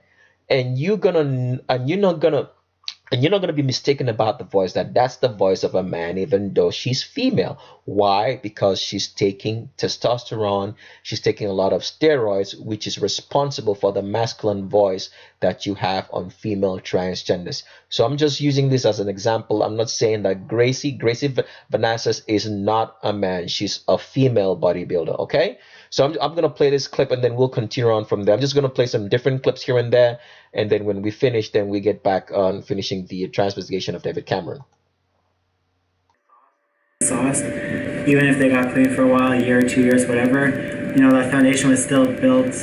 And you're not going to be mistaken about the voice, that's the voice of a man, even though she's female. Why? Because she's taking testosterone, she's taking a lot of steroids, which is responsible for the masculine voice that you have on female transgenders. So I'm just using this as an example. I'm not saying that Gracie Vanassus is not a man. She's a female bodybuilder, okay? So I'm going to play this clip and then we'll continue on from there. I'm just going to play some different clips here and there. And then when we finish, then we get back on finishing the transvestigation of David Cameron. Sauce, even if they got clean for a while, a year, 2 years, whatever, that foundation was still built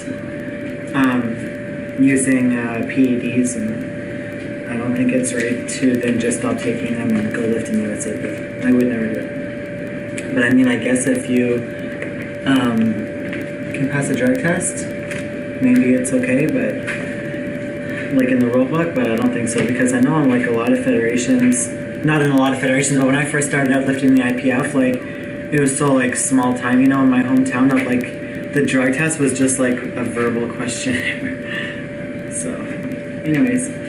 using PEDs, and I don't think it's right to then just stop taking them and go lift and that's it. But I would never do it. But I mean, I guess if you can pass a drug test, maybe it's okay, but like in the rule book, but I don't think so, because I know in like a lot of federations, not in a lot of federations, but when I first started out lifting the IPF, like it was so like small time, you know, in my hometown, that like the drug test was just like a verbal questionnaire. So, anyways.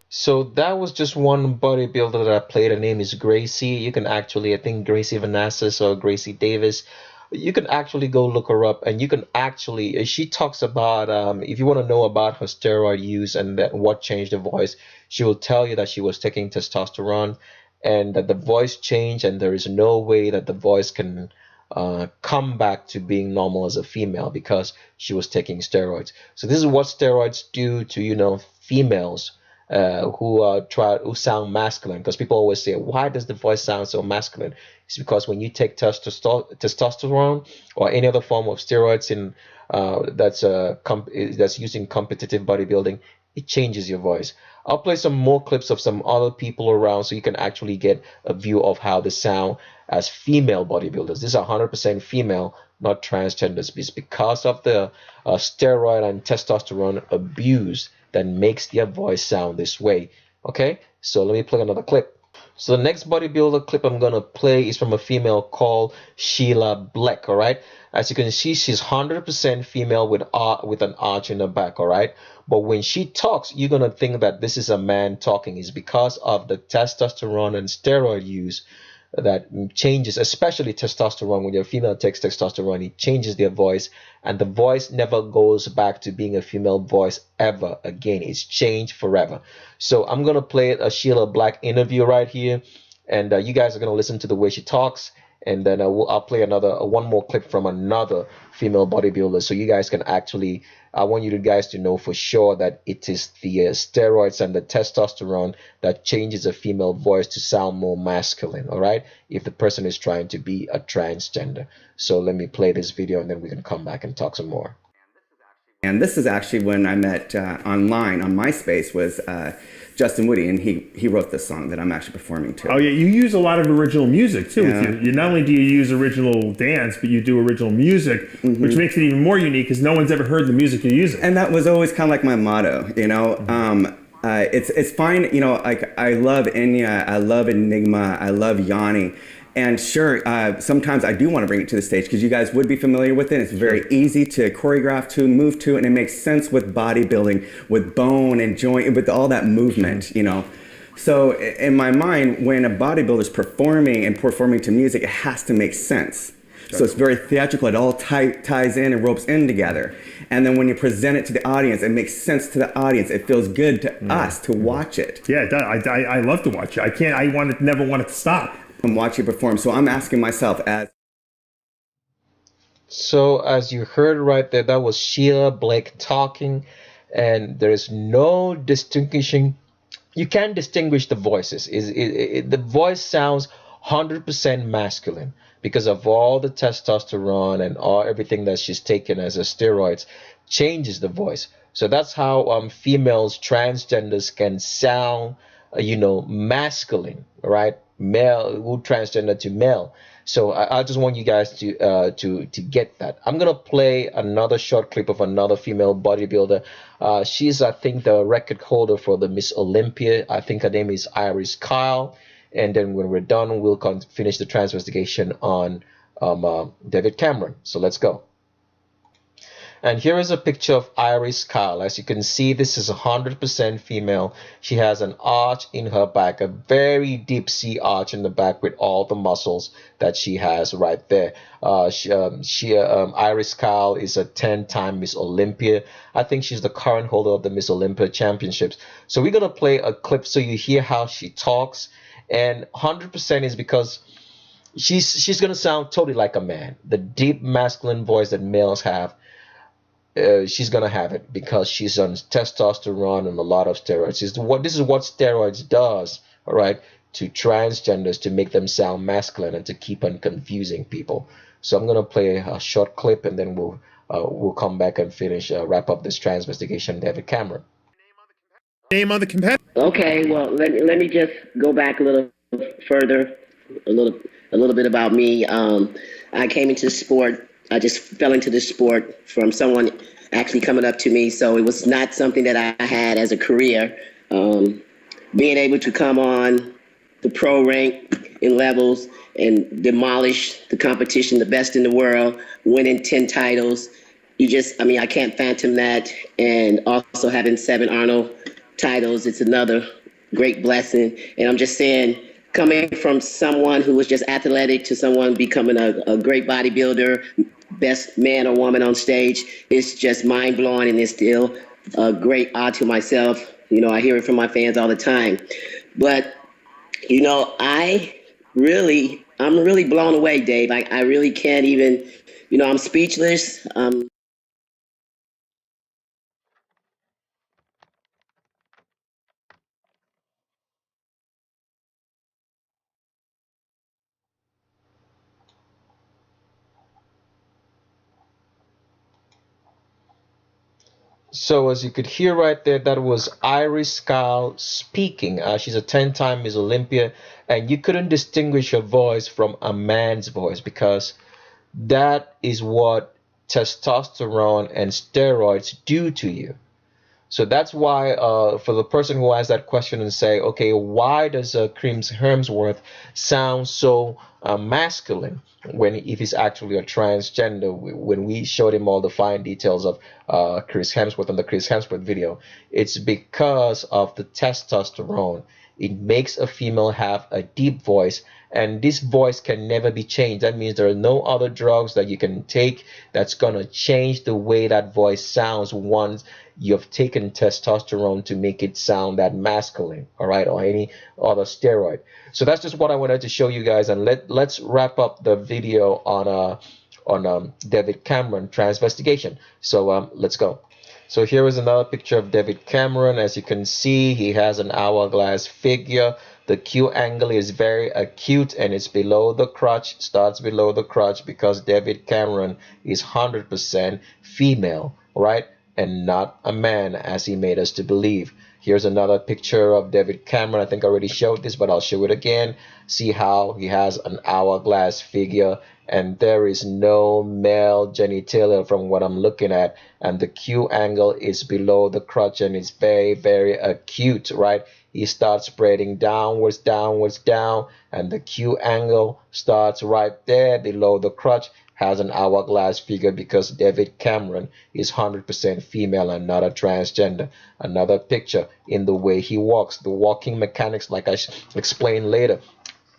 So that was just one bodybuilder that I played. Her name is Gracie. You can actually, I think Gracie Vanassis or Gracie Davis. You can actually go look her up, and you can actually, she talks about, if you want to know about her steroid use and that what changed the voice, she will tell you that she was taking testosterone and that the voice changed, and there is no way that the voice can come back to being normal as a female because she was taking steroids. So this is what steroids do to, you know, females who sound masculine, because people always say, why does the voice sound so masculine? It's because when you take testosterone or any other form of steroids in that's used in competitive bodybuilding, it changes your voice. I'll play some more clips of some other people around so you can actually get a view of how they sound as female bodybuilders. These are 100% female, not transgenders. It's because of the steroid and testosterone abuse that makes their voice sound this way. Okay, so let me play another clip. So the next bodybuilder clip I'm gonna play is from a female called Sheila Black. All right, as you can see, she's 100% female with an arch in the back. All right, but when she talks, you're gonna think that this is a man talking. It's because of the testosterone and steroid use that changes, especially testosterone. When your female takes testosterone, it changes their voice, and the voice never goes back to being a female voice ever again. It's changed forever. So I'm gonna play a Sheila Black interview right here, and you guys are gonna listen to the way she talks, and then I'll play one more clip from another female bodybuilder, so you guys can actually, I want you guys to know for sure that it is the steroids and the testosterone that changes a female voice to sound more masculine, all right, if the person is trying to be a transgender. So let me play this video, and then we can come back and talk some more. And this is actually when I met online on MySpace was Justin Woody, and he wrote this song that I'm actually performing to. Oh yeah, you use a lot of original music too. Yeah. You not only do you use original dance, but you do original music, which makes it even more unique because no one's ever heard the music you're using. And that was always kind of like my motto, you know. It's fine, you know. Like I love Enya, I love Enigma, I love Yanni. And sure, sometimes I do want to bring it to the stage because you guys would be familiar with it. It's very easy to choreograph to, move to, and it makes sense with bodybuilding, with bone and joint, with all that movement, you know. So in my mind, when a bodybuilder is performing to music, it has to make sense. So it's very theatrical. It all ties in and ropes in together. And then when you present it to the audience, it makes sense to the audience. It feels good to us to watch it. Yeah, it does. I love to watch it. I never want it to stop. And watch you perform. So I'm asking myself So as you heard right there, that was Sheila Blake talking, and there is no distinguishing. You can't distinguish the voices. The voice sounds 100% masculine because of all the testosterone and everything that she's taken as a steroids changes the voice. So that's how females, transgenders can sound, masculine, right? Male, who transgender to male. So I just want you guys to get that. I'm gonna play another short clip of another female bodybuilder. She's, I think, the record holder for the Miss Olympia. I think her name is Iris Kyle. And then when we're done, we'll finish the transvestigation on David Cameron. So let's go. And here is a picture of Iris Kyle. As you can see, this is 100% female. She has an arch in her back, a very deep C arch in the back with all the muscles that she has right there. Iris Kyle is a 10-time Miss Olympia. I think she's the current holder of the Miss Olympia championships. So we're going to play a clip so you hear how she talks. And 100% is because she's going to sound totally like a man. The deep masculine voice that males have. She's gonna have it because she's on testosterone and a lot of steroids. This is what steroids does, all right, to transgenders, to make them sound masculine and to keep on confusing people. So I'm gonna play a short clip, and then we'll come back and wrap up this transvestigation. David Cameron. Name on the competitor. Okay, well let me just go back a little further, a a little bit about me. I came into the sport. I just fell into the sport from someone actually coming up to me. So it was not something that I had as a career. Being able to come on the pro rank in levels and demolish the competition, the best in the world, winning 10 titles. I can't phantom that. And also having 7 Arnold titles, it's another great blessing. And I'm just saying, coming from someone who was just athletic to someone becoming a great bodybuilder, best man or woman on stage, it's just mind blowing, and it's still a great odd to myself. I hear it from my fans all the time. But, I'm really blown away, Dave. I really can't even, I'm speechless. So as you could hear right there, that was Iris Kyle speaking. She's a 10-time Miss Olympia, and you couldn't distinguish her voice from a man's voice, because that is what testosterone and steroids do to you. So that's why, for the person who asked that question and say, okay, why does Chris Hemsworth sound so masculine if he's actually a transgender? When we showed him all the fine details of Chris Hemsworth on the Chris Hemsworth video, it's because of the testosterone. It makes a female have a deep voice, and this voice can never be changed. That means there are no other drugs that you can take that's going to change the way that voice sounds once you've taken testosterone to make it sound that masculine, all right, or any other steroid. So that's just what I wanted to show you guys, and let's wrap up the video on David Cameron transvestigation. So let's go. So here is another picture of David Cameron. As you can see, he has an hourglass figure. The Q angle is very acute, and it's below the crotch, starts below the crotch, because David Cameron is 100% female, right? And not a man, as he made us to believe. Here's another picture of David Cameron. I think I already showed this, but I'll show it again. See how he has an hourglass figure, and there is no male genitalia from what I'm looking at, and the Q angle is below the crotch, and it's very, very acute, right? He starts spreading downwards, downwards, down, and the Q angle starts right there below the crotch. Has an hourglass figure because David Cameron is 100% female and not a transgender. Another picture in the way he walks, the walking mechanics, like I explain later.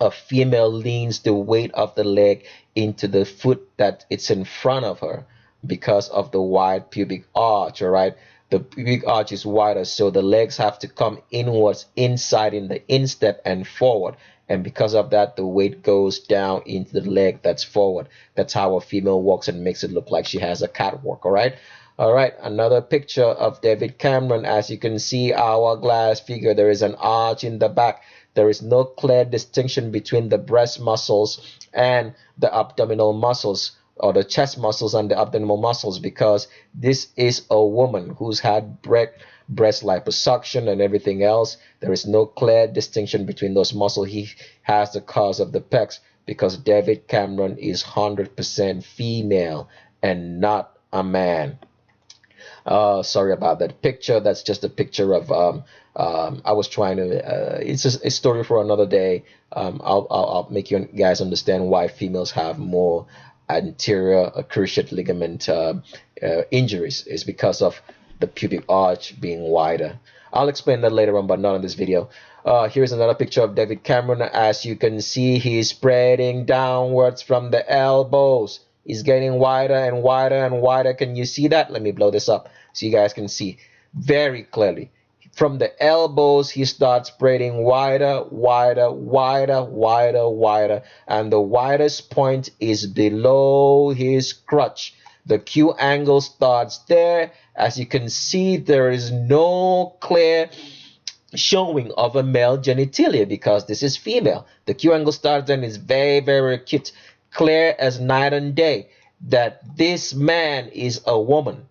A female leans the weight of the leg into the foot that it's in front of her because of the wide pubic arch, all right? The pubic arch is wider, so the legs have to come inwards, inside in the instep and forward. And because of that, the weight goes down into the leg that's forward. That's how a female walks, and makes it look like she has a catwalk, all right? All right, another picture of David Cameron. As you can see, hourglass figure. There is an arch in the back. There is no clear distinction between the breast muscles and the abdominal muscles, or the chest muscles and the abdominal muscles, because this is a woman who's had breast liposuction and everything else. There is no clear distinction between those muscles. He has the cause of the pecs because David Cameron is 100% female and not a man. Sorry about that picture. That's just a picture of I was trying to it's a story for another day. I'll make you guys understand why females have more anterior cruciate ligament injuries. Is because of the pubic arch being wider. I'll explain that later on, but not in this video. Here's another picture of David Cameron. As you can see, he's spreading downwards from the elbows. He's getting wider and wider and wider. Can you see that? Let me blow this up so you guys can see very clearly. From the elbows, he starts spreading wider, wider, wider, wider, wider. And the widest point is below his crotch. The Q angle starts there. As you can see, there is no clear showing of a male genitalia because this is female. The Q angle starts and is very, very acute, clear as night and day that this man is a woman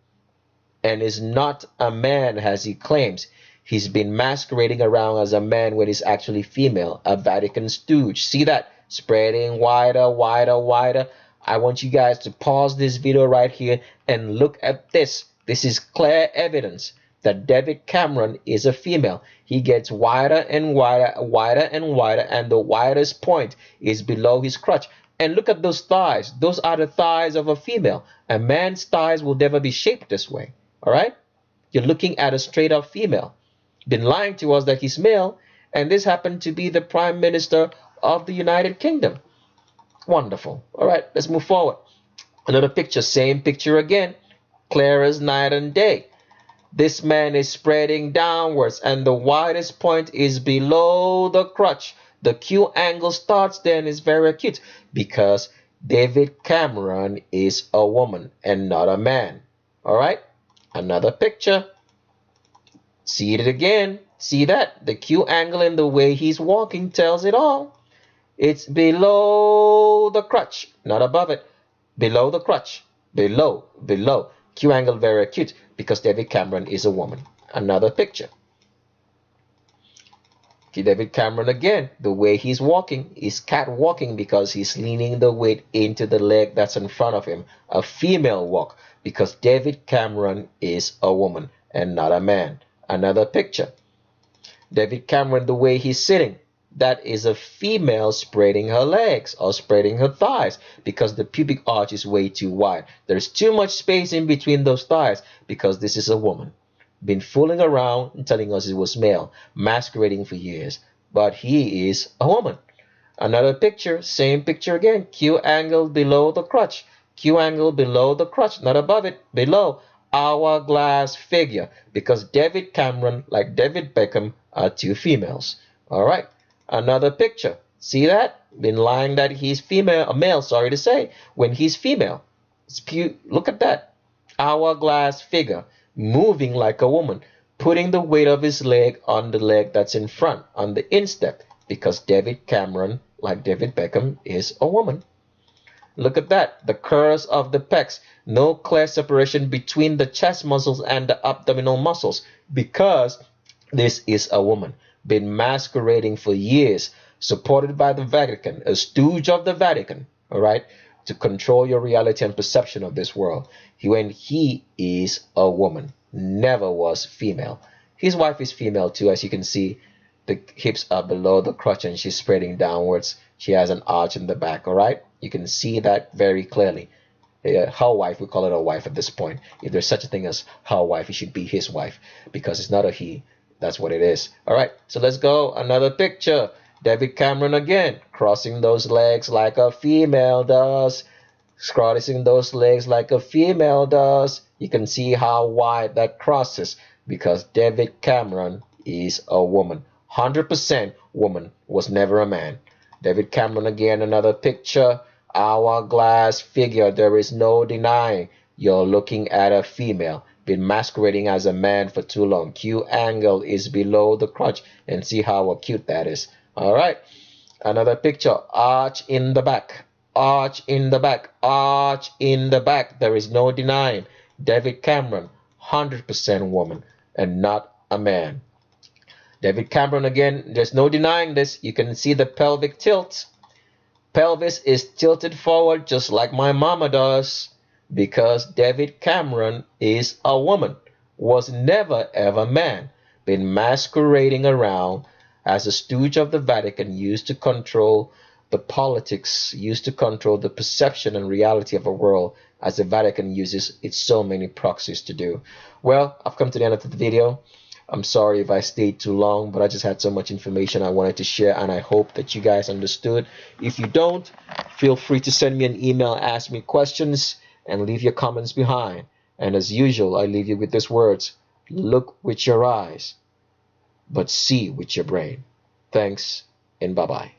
and is not a man as he claims. He's been masquerading around as a man when he's actually female, a Vatican stooge. See that? spreading wider, wider, wider. I want you guys to pause this video right here and look at this. This is clear evidence that David Cameron is a female. He gets wider and wider, wider and wider, and the widest point is below his crotch. And look at those thighs. Those are the thighs of a female. A man's thighs will never be shaped this way. All right? You're looking at a straight up female. Been lying to us that he's male, and this happened to be the Prime Minister of the United Kingdom. Wonderful. All right, let's move forward. Another picture, same picture again, clear as night and day. This man is spreading downwards, and the widest point is below the crotch. The Q angle starts there and is very acute because David Cameron is a woman and not a man. All right, another picture. See it again. See that? The Q angle in the way he's walking tells it all. It's below the crotch, not above it. Below the crotch. Below, below. Q angle very acute because David Cameron is a woman. Another picture. Okay, David Cameron again. The way he's walking is cat walking because he's leaning the weight into the leg that's in front of him. A female walk because David Cameron is a woman and not a man. Another picture. David Cameron, the way he's sitting, that is a female spreading her legs or spreading her thighs because the pubic arch is way too wide. There's too much space in between those thighs because this is a woman. Been fooling around and telling us it was male, masquerading for years, but he is a woman. Another picture, same picture again, Q angle below the crotch. Q angle below the crotch, not above it, below. Hourglass figure because David Cameron, like David Beckham, are two females. All right, another picture. See that? Been lying that he's female, a male, sorry to say, when he's female. Look at that. Hourglass figure, moving like a woman, putting the weight of his leg on the leg that's in front, on the instep, because David Cameron, like David Beckham, is a woman. Look at that, the curves of the pecs, no clear separation between the chest muscles and the abdominal muscles because this is a woman. Been masquerading for years, supported by the Vatican, a stooge of the Vatican, all right, to control your reality and perception of this world. When he is a woman, never was female. His wife is female too, as you can see. The hips are below the crotch and she's spreading downwards. She has an arch in the back, all right? You can see that very clearly. Her wife, we call it a wife at this point. If there's such a thing as her wife, it should be his wife because it's not a he. That's what it is. All right, so let's go. Another picture. David Cameron again, crossing those legs like a female does. Crossing those legs like a female does. You can see how wide that crosses because David Cameron is a woman. 100% woman, was never a man. David Cameron again, another picture. Hourglass figure, there is no denying you're looking at a female. Been masquerading as a man for too long. Q angle is below the crotch and see how acute that is. All right, another picture. Arch in the back, arch in the back, arch in the back. There is no denying David Cameron, 100% woman and not a man. David Cameron again, there's no denying this. You can see the pelvic tilt. Pelvis is tilted forward just like my mama does because David Cameron is a woman, was never ever man. Been masquerading around as a stooge of the Vatican, used to control the politics, used to control the perception and reality of a world as the Vatican uses its so many proxies to do. Well, I've come to the end of the video. I'm sorry if I stayed too long, but I just had so much information I wanted to share, and I hope that you guys understood. If you don't, feel free to send me an email, ask me questions, and leave your comments behind. And as usual, I leave you with these words: look with your eyes, but see with your brain. Thanks, and bye-bye.